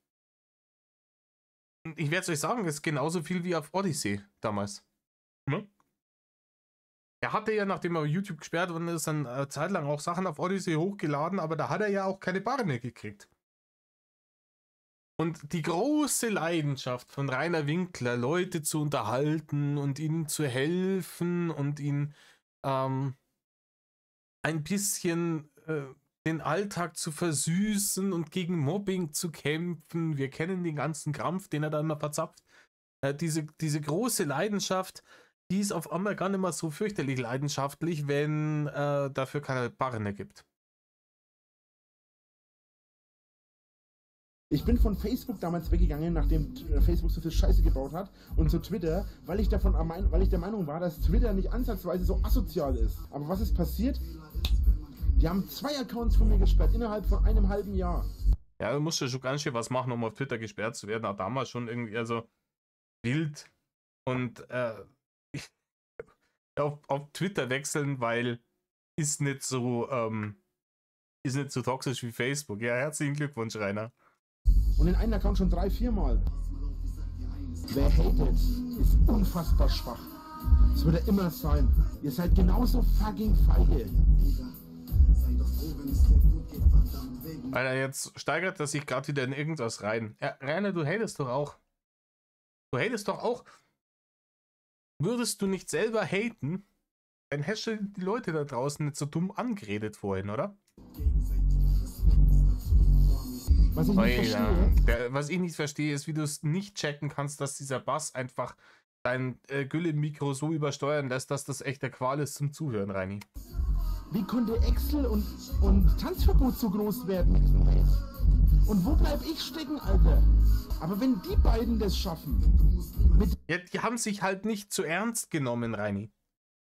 S1: Ich werde es euch sagen, es ist genauso viel wie auf Odyssey damals. Ne? Er hatte ja, nachdem er YouTube gesperrt worden ist, dann eine Zeit lang auch Sachen auf Odyssey hochgeladen, aber da hat er ja auch keine Barrende gekriegt. Und die große Leidenschaft von Rainer Winkler, Leute zu unterhalten und ihnen zu helfen und ihnen ein bisschen den Alltag zu versüßen und gegen Mobbing zu kämpfen. Wir kennen den ganzen Krampf, den er da immer verzapft. Diese große Leidenschaft, die ist auf einmal gar nicht mehr so fürchterlich leidenschaftlich, wenn dafür keine Barrene gibt.
S2: Ich bin von Facebook damals weggegangen, nachdem Facebook so viel Scheiße gebaut hat, und zu Twitter, weil ich der Meinung war, dass Twitter nicht ansatzweise so asozial ist. Aber was ist passiert? Die haben 2 Accounts von mir gesperrt, innerhalb von einem halben Jahr.
S1: Ja, du musst ja schon ganz schön was machen, um auf Twitter gesperrt zu werden. Auch damals schon irgendwie also wild. Und auf Twitter wechseln, weil ist nicht so toxisch wie Facebook. Ja, herzlichen Glückwunsch, Rainer.
S2: Und in einem Account schon 3, 4 Mal. Wer hatet, ist unfassbar schwach. Das wird er immer sein. Ihr seid genauso fucking feige.
S1: Alter, jetzt steigert er sich gerade wieder in irgendwas rein. Ja, Rainer, du hatest doch auch. Du hatest doch auch. Würdest du nicht selber haten, dann hättest du die Leute da draußen nicht so dumm angeredet vorhin, oder?
S2: Was ich nicht verstehe.
S1: Was ich nicht verstehe, ist, wie du es nicht checken kannst, dass dieser Bass einfach dein Gülle-Mikro so übersteuern lässt, dass das echt der Qual ist zum Zuhören, Reini.
S2: Wie konnte Excel und Tanzverbot so groß werden? Und wo bleib ich stecken, Alter? Aber wenn die beiden das schaffen...
S1: Ja, die haben sich halt nicht zu ernst genommen, Reini.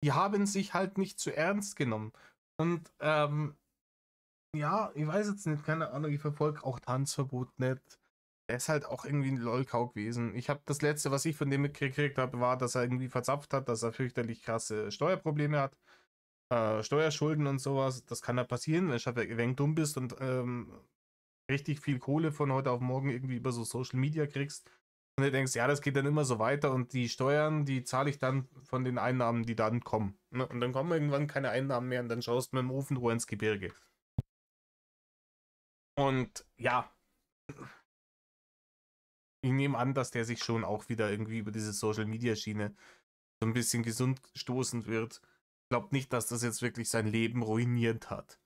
S1: Die haben sich halt nicht zu ernst genommen. Und, ja, ich weiß jetzt nicht, keine Ahnung, ich verfolge auch Tanzverbot nicht. Er ist halt auch irgendwie ein Lolkau gewesen. Ich habe das letzte, was ich von dem mitgekriegt habe, war, dass er irgendwie verzapft hat, dass er fürchterlich krasse Steuerprobleme hat. Steuerschulden und sowas. Das kann ja passieren, wenn du ein wenig dumm bist und richtig viel Kohle von heute auf morgen irgendwie über so Social Media kriegst. Und du denkst, ja, das geht dann immer so weiter und die Steuern, die zahle ich dann von den Einnahmen, die dann kommen. Ne? Und dann kommen irgendwann keine Einnahmen mehr und dann schaust du mit dem Ofenrohr ins Gebirge. Und ja, ich nehme an, dass der sich schon auch wieder irgendwie über diese Social-Media-Schiene so ein bisschen gesund stoßen wird. Ich glaube nicht, dass das jetzt wirklich sein Leben ruiniert hat.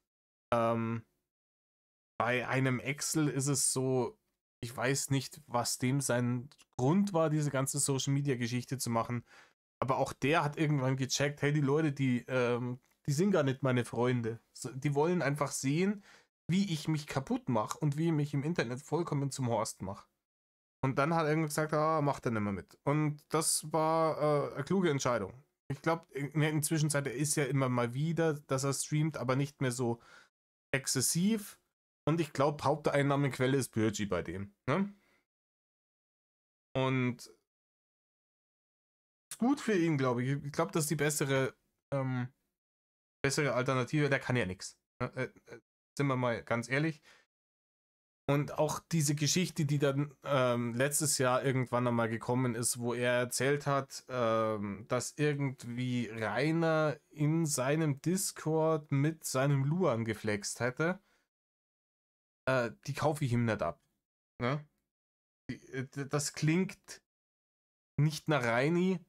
S1: Bei einem Excel ist es so, ich weiß nicht, was dem sein Grund war, diese ganze Social-Media-Geschichte zu machen. Aber auch der hat irgendwann gecheckt, hey, die Leute, die sind gar nicht meine Freunde. Die wollen einfach sehen, wie ich mich kaputt mache und wie ich mich im Internet vollkommen zum Horst mache. Und dann hat er gesagt, macht er nicht mehr mit. Und das war eine kluge Entscheidung. Ich glaube, in der Zwischenzeit, er ist ja immer mal wieder, dass er streamt, aber nicht mehr so exzessiv. Und ich glaube, Haupteinnahmequelle ist Bürgi bei dem. Ne? Und ist gut für ihn, glaube ich. Ich glaube, das ist die bessere Alternative. Der kann ja nichts. Sind wir mal ganz ehrlich. Und auch diese Geschichte, die dann letztes Jahr irgendwann einmal gekommen ist, wo er erzählt hat, dass irgendwie Rainer in seinem Discord mit seinem Luan geflext hätte, die kaufe ich ihm nicht ab. Ne? Das klingt nicht nach Reini.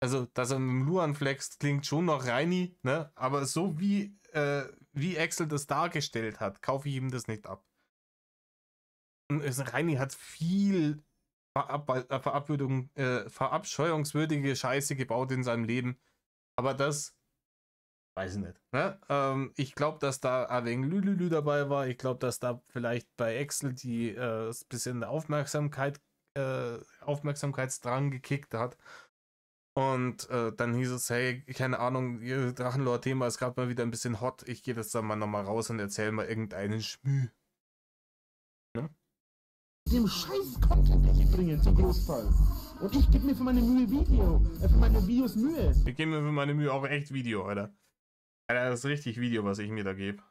S1: Also, dass er mit dem Luan flext, klingt schon nach Reini, ne? Aber so wie Axel das dargestellt hat, kaufe ich ihm das nicht ab. Reini hat viel verabscheuungswürdige Scheiße gebaut in seinem Leben. Aber das weiß ich nicht. Ne? Ich glaube, dass da ein wenig Lülülü dabei war. Ich glaube, dass da vielleicht bei Axel die ein bisschen Aufmerksamkeitsdrang gekickt hat. Und dann hieß es, hey, keine Ahnung, ihr Drachenlore-Thema ist gerade mal wieder ein bisschen hot. Ich gehe jetzt dann mal nochmal raus und erzähle mal irgendeinen Schmü. Ne?
S2: Dem scheiß Content, den ich bringe, zum Großteil. Und ich gebe mir für meine Videos Mühe.
S1: Ich gebe mir für meine Mühe auch echt Video, Alter. Alter, das ist richtig Video, was ich mir da gebe.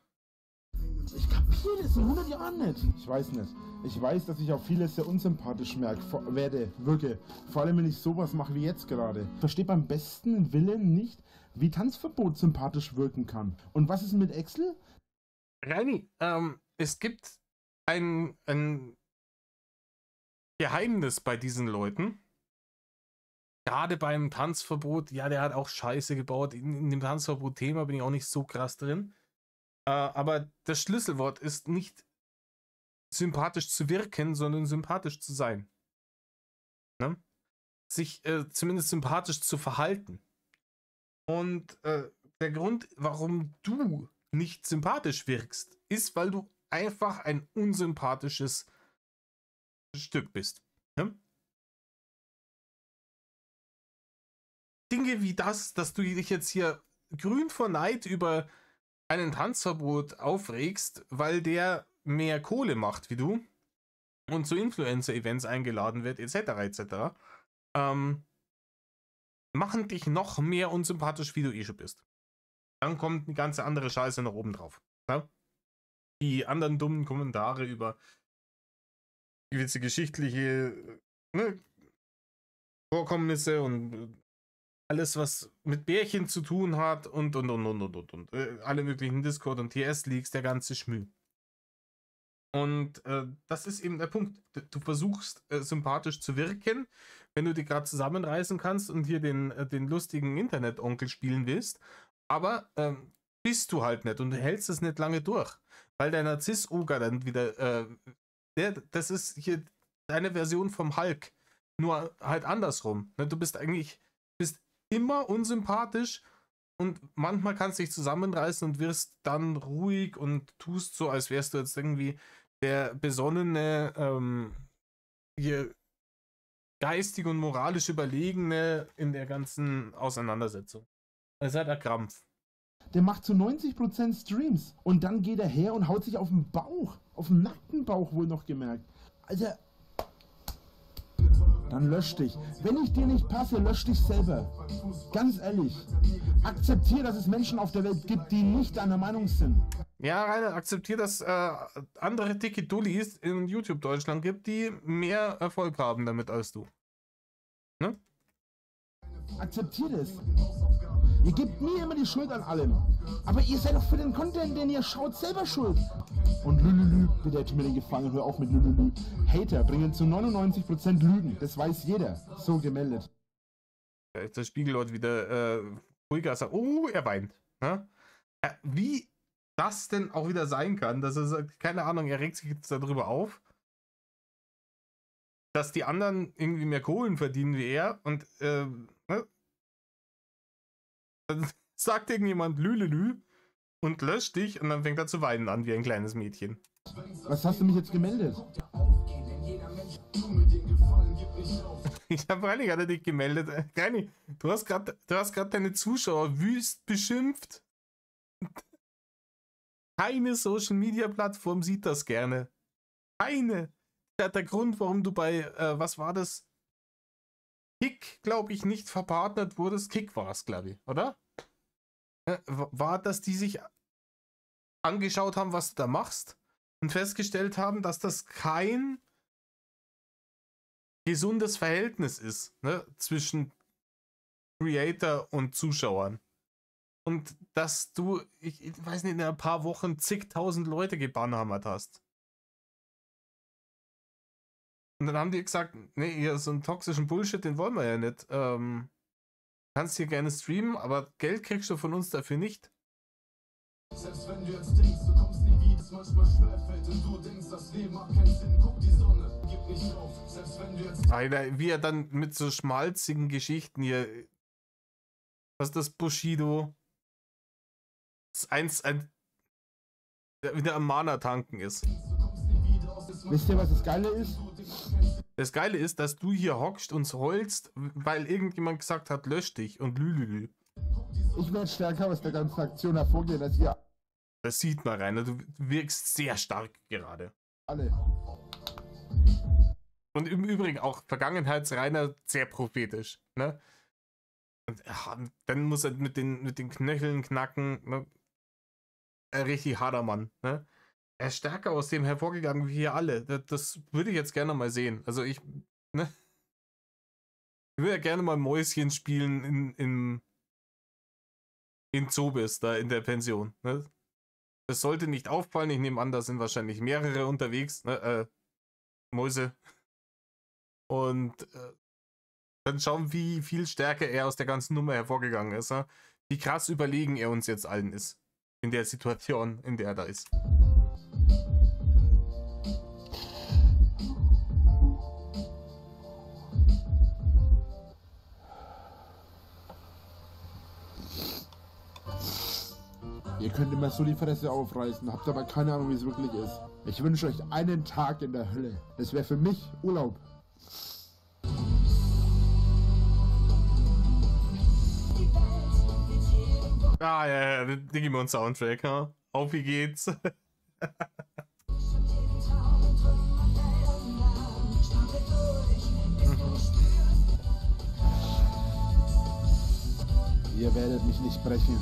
S2: Ich kapiere das in 100 Jahren nicht. Ich weiß nicht. Ich weiß, dass ich auf vieles sehr unsympathisch wirke. Vor allem, wenn ich sowas mache wie jetzt gerade. Ich verstehe beim besten Willen nicht, wie Tanzverbot sympathisch wirken kann. Und was ist mit Axel?
S1: Reini, es gibt ein Geheimnis bei diesen Leuten. Gerade beim Tanzverbot, ja, der hat auch Scheiße gebaut. In dem Tanzverbot-Thema bin ich auch nicht so krass drin. Aber das Schlüsselwort ist nicht sympathisch zu wirken, sondern sympathisch zu sein. Ne? Sich zumindest sympathisch zu verhalten. Und der Grund, warum du nicht sympathisch wirkst, ist, weil du einfach ein unsympathisches Stück bist. Ne? Dinge wie das, dass du dich jetzt hier grün vor Neid über einen Tanzverbot aufregst, weil der mehr Kohle macht wie du und zu Influencer-Events eingeladen wird, etc., etc., machen dich noch mehr unsympathisch, wie du eh schon bist. Dann kommt eine ganze andere Scheiße noch oben drauf. Ja? Die anderen dummen Kommentare über gewisse geschichtliche Vorkommnisse und alles, was mit Bärchen zu tun hat und. Alle möglichen Discord- und TS-Leaks, der ganze Schmü. Und das ist eben der Punkt. Du versuchst sympathisch zu wirken, wenn du dich gerade zusammenreißen kannst und hier den lustigen Internet-Onkel spielen willst. Aber bist du halt nicht und du hältst es nicht lange durch. Weil der Narziss-Oger dann wieder, das ist hier deine Version vom Hulk. Nur halt andersrum. Du bist immer unsympathisch und manchmal kannst du dich zusammenreißen und wirst dann ruhig und tust so, als wärst du jetzt irgendwie der besonnene, hier geistig und moralisch Überlegene in der ganzen Auseinandersetzung. Das ist halt der Krampf.
S2: Der macht zu 90% Streams und dann geht er her und haut sich auf den Bauch, auf den nackten Bauch wohl noch gemerkt. Alter, dann lösch dich. Wenn ich dir nicht passe, lösch dich selber. Ganz ehrlich. Akzeptier, dass es Menschen auf der Welt gibt, die nicht deiner Meinung sind.
S1: Ja, Rainer, akzeptier, dass andere dicke Dullis in YouTube Deutschland gibt, die mehr Erfolg haben damit als du. Ne?
S2: Akzeptier das. Ihr gebt mir immer die Schuld an allem. Aber ihr seid doch für den Content, den ihr schaut, selber schuld. Und Lülülü, bitte tu mir den Gefallen, hör auf mit Lülülü. Hater bringen zu 99% Lügen. Das weiß jeder. So gemeldet.
S1: Da ist der Spiegelort wieder ruhiger sagt, oh, er weint. Ne? Wie das denn auch wieder sein kann, dass er sagt, keine Ahnung, er regt sich jetzt darüber auf, dass die anderen irgendwie mehr Kohlen verdienen wie er und ne? Dann sagt irgendjemand Lülülü und löscht dich und dann fängt er zu weinen an wie ein kleines Mädchen.
S2: Was hast du mich jetzt gemeldet?
S1: Ich habe freilich hat er dich gemeldet. Reini, du hast gerade deine Zuschauer wüst beschimpft. Keine Social Media Plattform sieht das gerne. Keine. Der Grund, warum du bei, was war das? Kick, glaube ich, nicht verpartnert wurdest. Kick war es, glaube ich, oder? War, dass die sich angeschaut haben, was du da machst und festgestellt haben, dass das kein gesundes Verhältnis ist, ne, zwischen Creator und Zuschauern. Und dass du, ich weiß nicht, in ein paar Wochen zigtausend Leute gebannhammert hast. Und dann haben die gesagt, nee, hier so einen toxischen Bullshit, den wollen wir ja nicht. Kannst hier gerne streamen, aber Geld kriegst du von uns dafür nicht. Selbst wenn du jetzt denkst, du kommst nie wieder, es manchmal schwerfällt und du denkst, das Leben hat keinen Sinn, guck die Sonne, gib nicht auf. Selbst wenn du jetzt... Alter, wie er dann mit so schmalzigen Geschichten hier... Was ist das, Bushido? Das ist wieder am Mana tanken ist.
S2: Wisst ihr, was das Geile ist?
S1: Das Geile ist, dass du hier hockst und heulst, weil irgendjemand gesagt hat, lösch dich und lülülü.
S2: Ich werde stärker aus der ganzen Aktion hervorgehen als ihr.
S1: Das sieht man, Rainer. Du wirkst sehr stark gerade.
S2: Alle.
S1: Und im Übrigen auch Vergangenheits-Rainer sehr prophetisch. Ne? Und, ja, dann muss er mit den Knöcheln knacken. Ne? Richtig harter Mann. Ne? Er ist stärker aus dem hervorgegangen wie hier alle. Das würde ich jetzt gerne mal sehen. Also ich würde ja gerne mal Mäuschen spielen in Zobis, da in der Pension. Ne? Das sollte nicht auffallen. Ich nehme an, da sind wahrscheinlich mehrere unterwegs. Ne? Mäuse. Und dann schauen, wie viel stärker er aus der ganzen Nummer hervorgegangen ist. Ne? Wie krass überlegen er uns jetzt allen ist. In der Situation, in der er da ist.
S2: Ihr könnt immer so die Fresse aufreißen, habt aber keine Ahnung, wie es wirklich ist. Ich wünsche euch einen Tag in der Hölle. Das wäre für mich Urlaub.
S1: Ah ja, Digimon Soundtrack, ha? Auf wie geht's?
S2: Ihr werdet mich nicht brechen.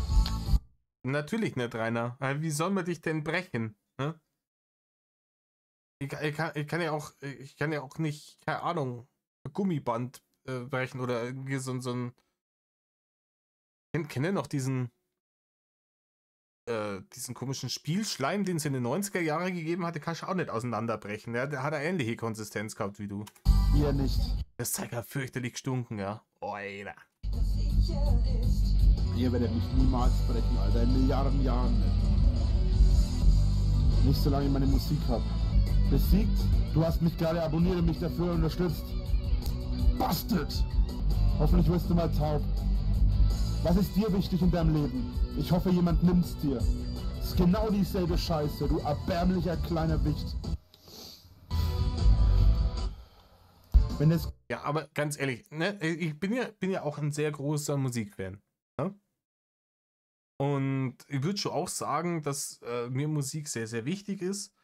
S1: Natürlich nicht, Rainer. Wie soll man dich denn brechen? Ne? Ich kann ja auch nicht, keine Ahnung, ein Gummiband brechen oder irgendwie so ein. Kennt ihr noch diesen komischen Spielschleim, den es in den 90er Jahren gegeben hatte, kannst du auch nicht auseinanderbrechen. Der hat eine ähnliche Konsistenz gehabt wie du.
S2: Ihr nicht.
S1: Das Zeug hat fürchterlich gestunken, ja. Oida.
S2: Ihr werdet mich niemals brechen, Alter. In Milliarden Jahren nicht. Nicht solange ich meine Musik habe. Besiegt, du hast mich gerade abonniert und mich dafür unterstützt. Bastard! Hoffentlich wirst du mal taub. Was ist dir wichtig in deinem Leben? Ich hoffe, jemand nimmt's dir. Das ist genau dieselbe Scheiße, du erbärmlicher kleiner Wicht. Wenn es...
S1: Ja, aber ganz ehrlich, ne, ich bin ja auch ein sehr großer Musikfan. Ne? Und ich würde schon auch sagen, dass mir Musik sehr, sehr wichtig ist.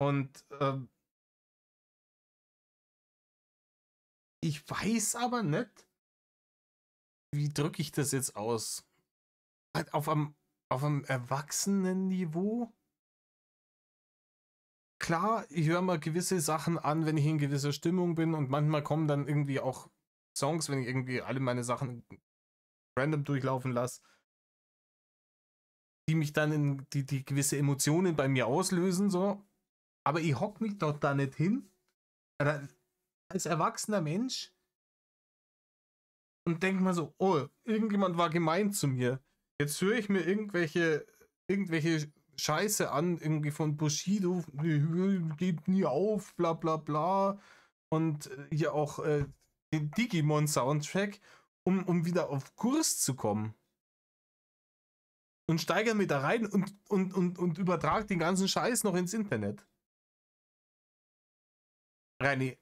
S1: Und ich weiß aber nicht, wie drücke ich das jetzt aus? Halt auf einem Erwachsenenniveau? Klar, ich höre mal gewisse Sachen an, wenn ich in gewisser Stimmung bin und manchmal kommen dann irgendwie auch Songs, wenn ich irgendwie alle meine Sachen random durchlaufen lasse, die mich dann in die gewisse Emotionen bei mir auslösen, so. Aber ich hock mich doch da nicht hin, als erwachsener Mensch und denke mal so, oh, irgendjemand war gemein zu mir. Jetzt höre ich mir irgendwelche Scheiße an, irgendwie von Bushido, geht nie auf, bla bla bla. Und hier auch den Digimon-Soundtrack, um wieder auf Kurs zu kommen. Und steigere mir da rein und übertrage den ganzen Scheiß noch ins Internet. Reini,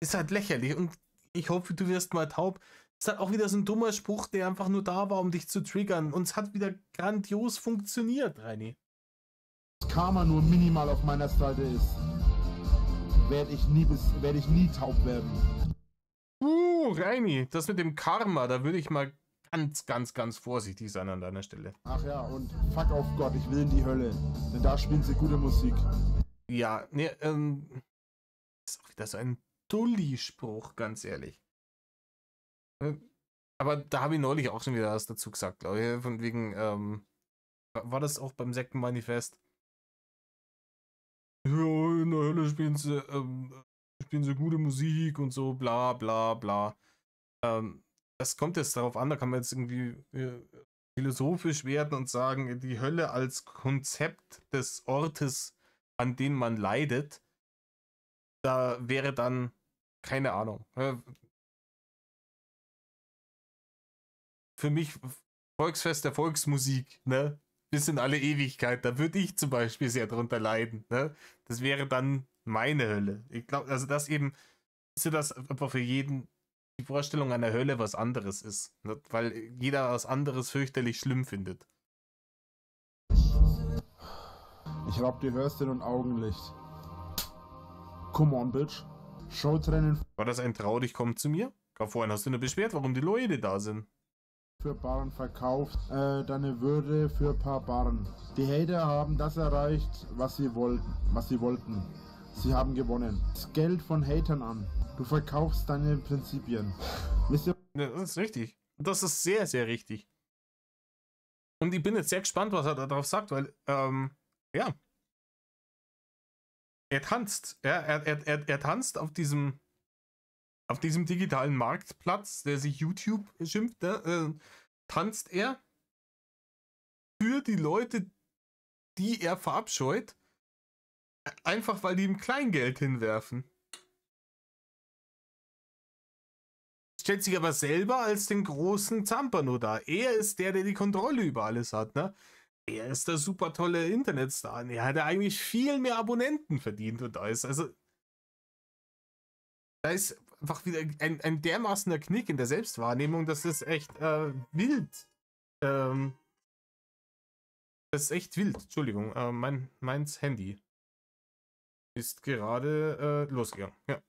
S1: ist halt lächerlich und ich hoffe, du wirst mal taub. Ist halt auch wieder so ein dummer Spruch, der einfach nur da war, um dich zu triggern. Und es hat wieder grandios funktioniert, Reini.
S2: Karma nur minimal auf meiner Seite ist, werde ich nie taub werden.
S1: Reini, das mit dem Karma, da würde ich mal ganz vorsichtig sein an deiner Stelle.
S2: Ach ja, und fuck auf Gott, ich will in die Hölle. Denn da spielen sie gute Musik.
S1: Ja, ne, ist auch wieder so ein Dulli-Spruch, ganz ehrlich. Aber da habe ich neulich auch schon wieder was dazu gesagt, glaube ich. Von wegen, war das auch beim Sektenmanifest? Ja, in der Hölle spielen sie gute Musik und so, bla bla bla. Das kommt jetzt darauf an, da kann man jetzt irgendwie philosophisch werden und sagen, die Hölle als Konzept des Ortes, an dem man leidet, da wäre dann, keine Ahnung, für mich Volksfest der Volksmusik, ne? Bis in alle Ewigkeit, da würde ich zum Beispiel sehr drunter leiden, ne? Das wäre dann meine Hölle. Ich glaube, also das eben, ist ja das einfach für jeden die Vorstellung einer Hölle was anderes ist, ne? Weil jeder was anderes fürchterlich schlimm findet.
S2: Ich raub dir Hörstel und Augenlicht. Come on, bitch. Showtrennen
S1: War das ein Trau dich kommt zu mir? Vorhin hast du nur beschwert, warum die Leute da sind.
S2: für Barren verkauft, deine Würde für ein paar Barren. Die Hater haben das erreicht, was sie wollten. Sie haben gewonnen. Das Geld von Hatern an. Du verkaufst deine Prinzipien. Wisst ihr?
S1: Ja, das ist richtig. Das ist sehr, sehr richtig. Und ich bin jetzt sehr gespannt, was er darauf sagt, weil, ja. Er tanzt. Ja, er tanzt auf diesem digitalen Marktplatz, der sich YouTube schimpft, tanzt er für die Leute, die er verabscheut, einfach weil die ihm Kleingeld hinwerfen. Stellt sich aber selber als den großen Zampano dar. Er ist der die Kontrolle über alles hat, ne? Er ist der super tolle Internetstar. Er hat eigentlich viel mehr Abonnenten verdient und alles. Also, da ist einfach wieder ein dermaßener Knick in der Selbstwahrnehmung, das ist echt wild. Das ist echt wild. Entschuldigung, meins Handy ist gerade losgegangen. Ja.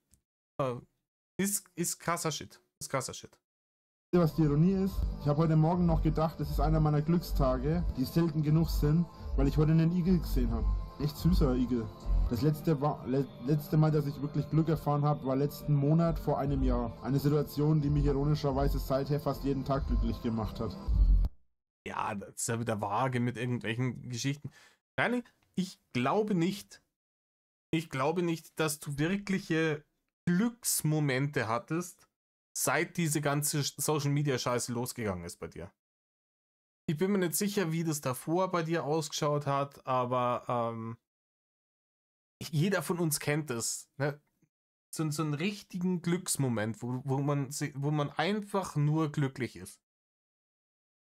S1: Ist krasser Shit. Ist krasser Shit.
S2: Was die Ironie ist, ich habe heute Morgen noch gedacht, das ist einer meiner Glückstage, die selten genug sind, weil ich heute einen Igel gesehen habe. Echt süßer Igel. Das letzte Mal, dass ich wirklich Glück erfahren habe, war letzten Monat vor einem Jahr. Eine Situation, die mich ironischerweise seither fast jeden Tag glücklich gemacht hat.
S1: Ja, das ist ja wieder vage mit irgendwelchen Geschichten. Nein, ich glaube nicht, dass du wirkliche Glücksmomente hattest, seit diese ganze Social-Media-Scheiße losgegangen ist bei dir. Ich bin mir nicht sicher, wie das davor bei dir ausgeschaut hat, aber jeder von uns kennt es. Ne? So einen richtigen Glücksmoment, wo man einfach nur glücklich ist.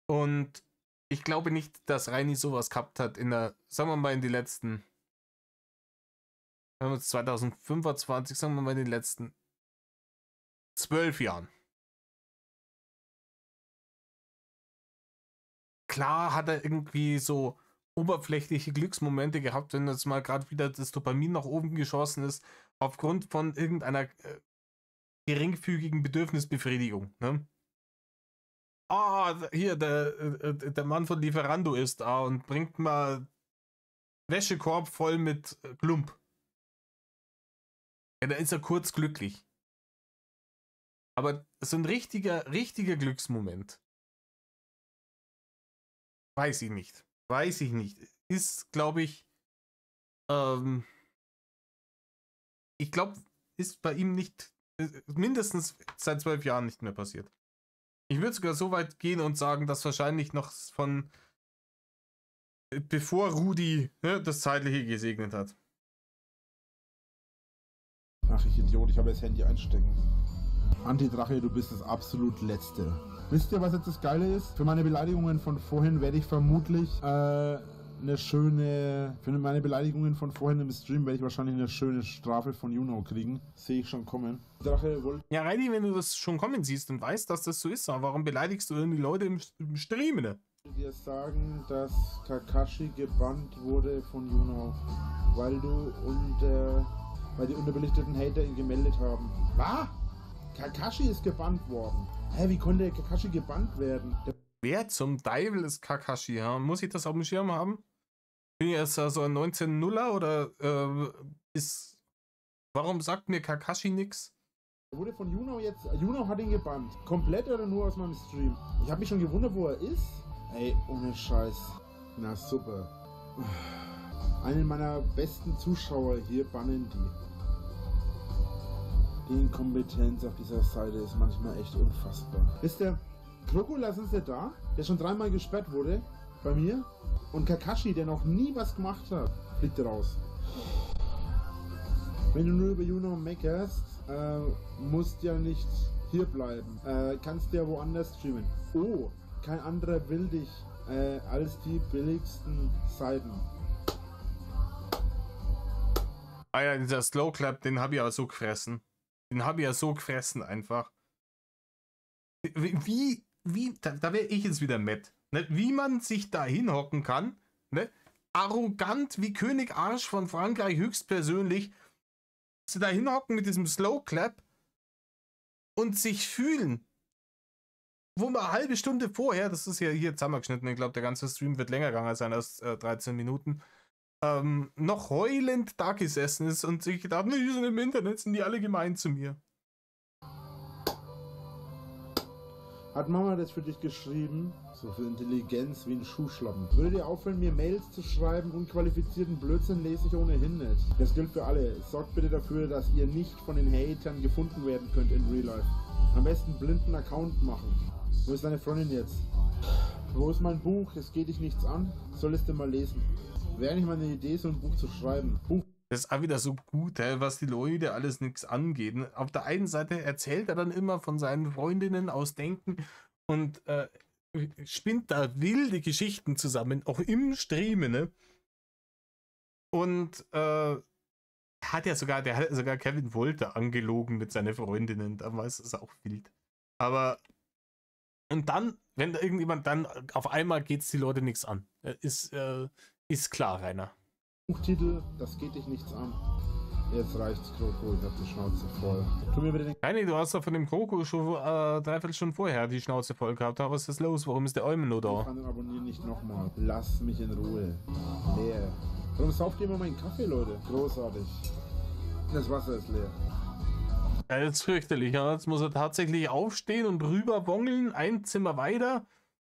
S1: Und ich glaube nicht, dass Reini sowas gehabt hat sagen wir mal in die letzten, wenn wir uns 2025, sagen wir mal in den letzten 12 Jahren. Klar hat er irgendwie so oberflächliche Glücksmomente gehabt, wenn jetzt mal gerade wieder das Dopamin nach oben geschossen ist, aufgrund von irgendeiner geringfügigen Bedürfnisbefriedigung. Ne? Hier, der Mann von Lieferando ist da und bringt mal Wäschekorb voll mit Klump. Ja, da ist er kurz glücklich. Aber so ein richtiger Glücksmoment. Weiß ich nicht. Ist, glaube ich, ich glaube, ist bei ihm nicht, mindestens seit 12 Jahren nicht mehr passiert. Ich würde sogar so weit gehen und sagen, dass wahrscheinlich noch von bevor Rudi das Zeitliche gesegnet hat.
S2: Ach, ich Idiot, ich habe das Handy einstecken. Antidrache, du bist das absolut Letzte. Wisst ihr, was jetzt das Geile ist? Für meine Beleidigungen von vorhin werde ich vermutlich für meine Beleidigungen von vorhin im Stream werde ich wahrscheinlich eine schöne Strafe von Juno kriegen. Sehe ich schon kommen.
S1: Ja, Reini, wenn du das schon kommen siehst und weißt, dass das so ist, warum beleidigst du irgendwie Leute im Stream, ne?
S2: Ich will dir sagen, dass Kakashi gebannt wurde von Juno, weil die unterbelichteten Hater ihn gemeldet haben. Was? Kakashi ist gebannt worden. Hä, wie konnte Kakashi gebannt werden?
S1: Wer zum Teufel ist Kakashi? Ja? Muss ich das auf dem Schirm haben? Bin ich erst so ein 19-0er oder warum sagt mir Kakashi nix?
S2: Er wurde von Juno hat ihn gebannt. Komplett oder nur aus meinem Stream? Ich habe mich schon gewundert, wo er ist. Ey, ohne Scheiß. Na super. Einen meiner besten Zuschauer hier bannen die. Die Inkompetenz auf dieser Seite ist manchmal echt unfassbar. Wisst ihr, Krokolas ist ja da, der schon 3-mal gesperrt wurde bei mir. Und Kakashi, der noch nie was gemacht hat, fliegt raus. Wenn du nur über Juno meckerst, musst ja nicht hier bleiben. Kannst ja woanders streamen. Oh, kein anderer will dich als die billigsten Seiten.
S1: Ah ja, dieser Slow Clap, den habe ich ja so gefressen. Einfach. Da wäre ich jetzt wieder Matt. Ne? Wie man sich da hinhocken kann, ne? Arrogant wie König Arsch von Frankreich höchstpersönlich, sie da hinhocken mit diesem Slow Clap und sich fühlen, wo man eine halbe Stunde vorher, das ist ja hier zusammengeschnitten, ich glaube, der ganze Stream wird länger gegangen sein als 13 Minuten, noch heulend da gesessen ist und sich gedacht, die sind im Internet, sind die alle gemein zu mir.
S2: Hat Mama das für dich geschrieben? So viel Intelligenz wie ein Schuhschlappen. Würde dir aufhören, mir Mails zu schreiben? Unqualifizierten Blödsinn lese ich ohnehin nicht. Das gilt für alle. Sorgt bitte dafür, dass ihr nicht von den Hatern gefunden werden könnt in Real Life. Am besten einen blinden Account machen. Wo ist deine Freundin jetzt? Wo ist mein Buch? Es geht dich nichts an. Solltest du mal lesen. Wäre nicht mal eine Idee, so ein Buch zu schreiben.
S1: Das ist auch wieder so gut, was die Leute alles nichts angeht. Auf der einen Seite erzählt er dann immer von seinen Freundinnen aus Denken und spinnt da wilde Geschichten zusammen, auch im Stream, ne? Und der hat sogar Kevin Wolter angelogen mit seinen Freundinnen. Damals ist es auch wild. Aber und dann, wenn da irgendjemand dann auf einmal geht's die Leute nichts an. Ist klar, Rainer.
S2: Buchtitel, das geht dich nichts an. Jetzt reicht's, Kroko, ich hab die Schnauze voll. Tu mir bitte den...
S1: Nein, du hast doch von dem Kroko schon 3 Stunden vorher die Schnauze voll gehabt. Was ist das los? Warum ist der Eumen nur da?
S2: Ich kann den abonnieren nicht nochmal. Lass mich in Ruhe. Leer. Warum sauft ihr immer meinen Kaffee, Leute? Großartig. Das Wasser ist leer.
S1: Ja, das ist fürchterlich. Ja. Jetzt muss er tatsächlich aufstehen und rüber wongeln, ein Zimmer weiter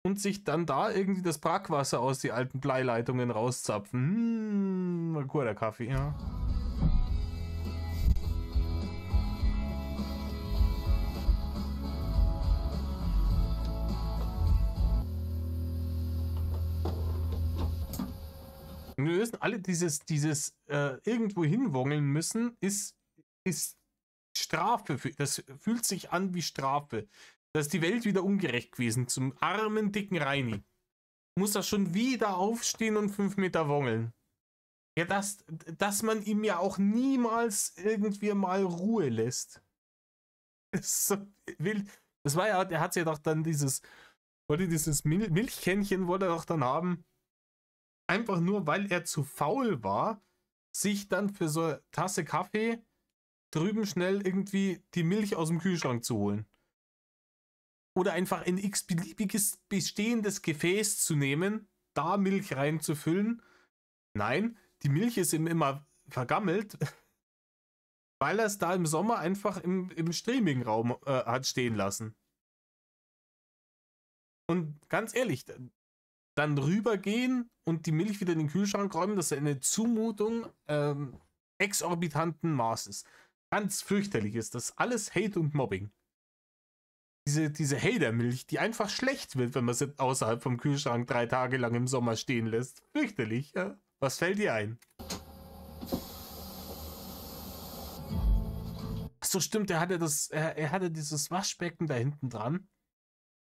S1: und sich dann da irgendwie das Brackwasser aus die alten Bleileitungen rauszapfen. Ein guter Kaffee, ja. Wir wissen alle, dieses irgendwo hinwongeln müssen, ist Strafe. Das fühlt sich an wie Strafe. Da ist die Welt wieder ungerecht gewesen. Zum armen, dicken Reini. Muss er schon wieder aufstehen und 5 Meter wongeln. Ja, dass man ihm ja auch niemals irgendwie mal Ruhe lässt. Das ist so wild. Das war ja, der hat ja doch dann dieses Milchkännchen wollte er doch dann haben. Einfach nur, weil er zu faul war, sich dann für so eine Tasse Kaffee drüben schnell irgendwie die Milch aus dem Kühlschrank zu holen. Oder einfach ein x-beliebiges bestehendes Gefäß zu nehmen, da Milch reinzufüllen. Nein, die Milch ist ihm immer vergammelt, weil er es da im Sommer einfach im Streamingraum hat stehen lassen. Und ganz ehrlich, dann rübergehen und die Milch wieder in den Kühlschrank räumen, das ist eine Zumutung exorbitanten Maßes. Ganz fürchterlich ist das. Alles Hate und Mobbing. Diese Hater-Milch, die einfach schlecht wird, wenn man sie außerhalb vom Kühlschrank 3 Tage lang im Sommer stehen lässt. Fürchterlich, ja. Was fällt dir ein? Achso, stimmt, er hatte dieses Waschbecken da hinten dran.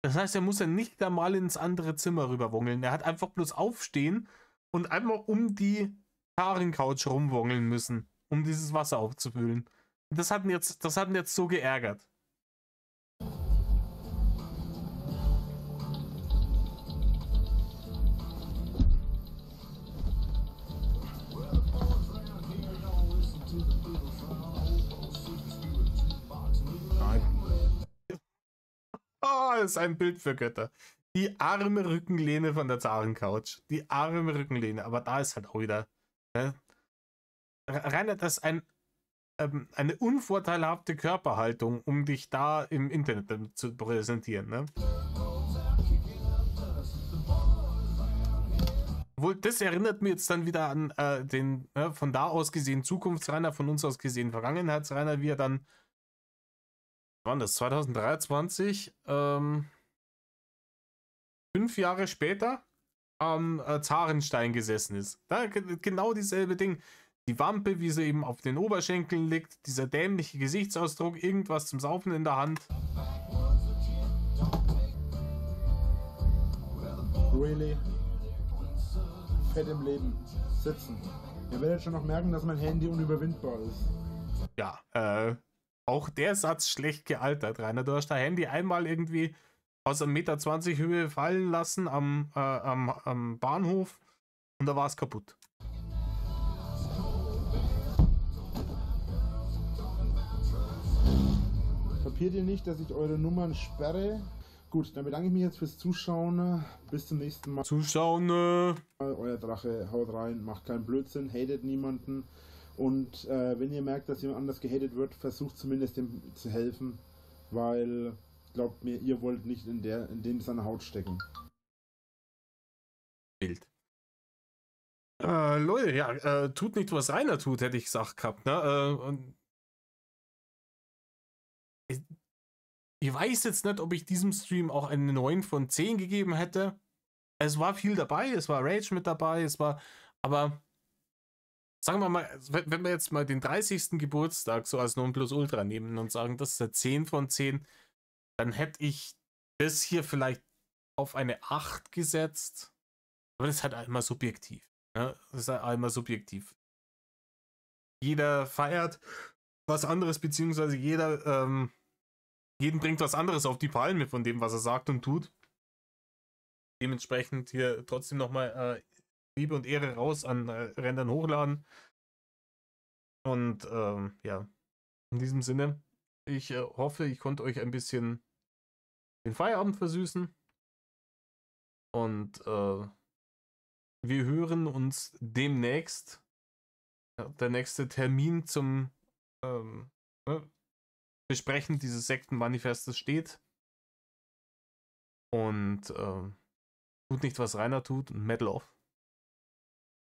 S1: Das heißt, er muss ja nicht da mal ins andere Zimmer rüberwongeln. Er hat einfach bloß aufstehen und einmal um die Karin-Couch rumwongeln müssen, um dieses Wasser aufzufüllen. Das hat ihn jetzt so geärgert. Oh, das ist ein Bild für Götter. Die arme Rückenlehne von der Zaren-Couch. Die arme Rückenlehne. Aber da ist halt auch wieder. Ne? Rainer, das ist eine unvorteilhafte Körperhaltung, um dich da im Internet zu präsentieren. Ne? Obwohl, das erinnert mich jetzt dann wieder an den von da aus gesehen Zukunftsrainer, von uns aus gesehen Vergangenheitsrainer, wie er dann, wann das, 2023, 5 Jahre später am Zarenstein gesessen ist. Da, genau dieselbe Ding. Die Wampe, wie sie eben auf den Oberschenkeln liegt, dieser dämliche Gesichtsausdruck, irgendwas zum Saufen in der Hand.
S2: Really? Fett im Leben. Sitzen. Ihr werdet schon noch merken, dass mein Handy unüberwindbar ist.
S1: Ja, auch der Satz schlecht gealtert, Rainer. Du hast dein Handy einmal irgendwie aus 1,20 Meter Höhe fallen lassen am Bahnhof und da war es kaputt.
S2: Kapiert ihr nicht, dass ich eure Nummern sperre? Gut, dann bedanke ich mich jetzt fürs Zuschauen. Bis zum nächsten Mal.
S1: Zuschauen.
S2: Euer Drache, haut rein, macht keinen Blödsinn, hatet niemanden. Und wenn ihr merkt, dass jemand anders gehatet wird, versucht zumindest dem zu helfen. Weil, glaubt mir, ihr wollt nicht in dem seine Haut stecken.
S1: Bild. Leute, ja, tut nicht, was Rainer tut, hätte ich gesagt gehabt. Ne? Ich weiß jetzt nicht, ob ich diesem Stream auch eine 9 von 10 gegeben hätte. Es war viel dabei, es war Rage mit dabei, aber sagen wir mal, wenn wir jetzt mal den 30. Geburtstag so als Nonplusultra nehmen und sagen, das ist eine 10 von 10, dann hätte ich das hier vielleicht auf eine 8 gesetzt. Aber das ist halt einmal subjektiv. Ne? Das ist halt einmal subjektiv. Jeder feiert was anderes, beziehungsweise jeden bringt was anderes auf die Palme von dem, was er sagt und tut. Dementsprechend hier trotzdem nochmal Liebe und Ehre raus an Rendern hochladen. Und ja, in diesem Sinne, ich hoffe, ich konnte euch ein bisschen den Feierabend versüßen. Und wir hören uns demnächst. Ja, der nächste Termin zum Besprechen dieses Sektenmanifestes steht. Und tut nicht, was Rainer tut und Metal off.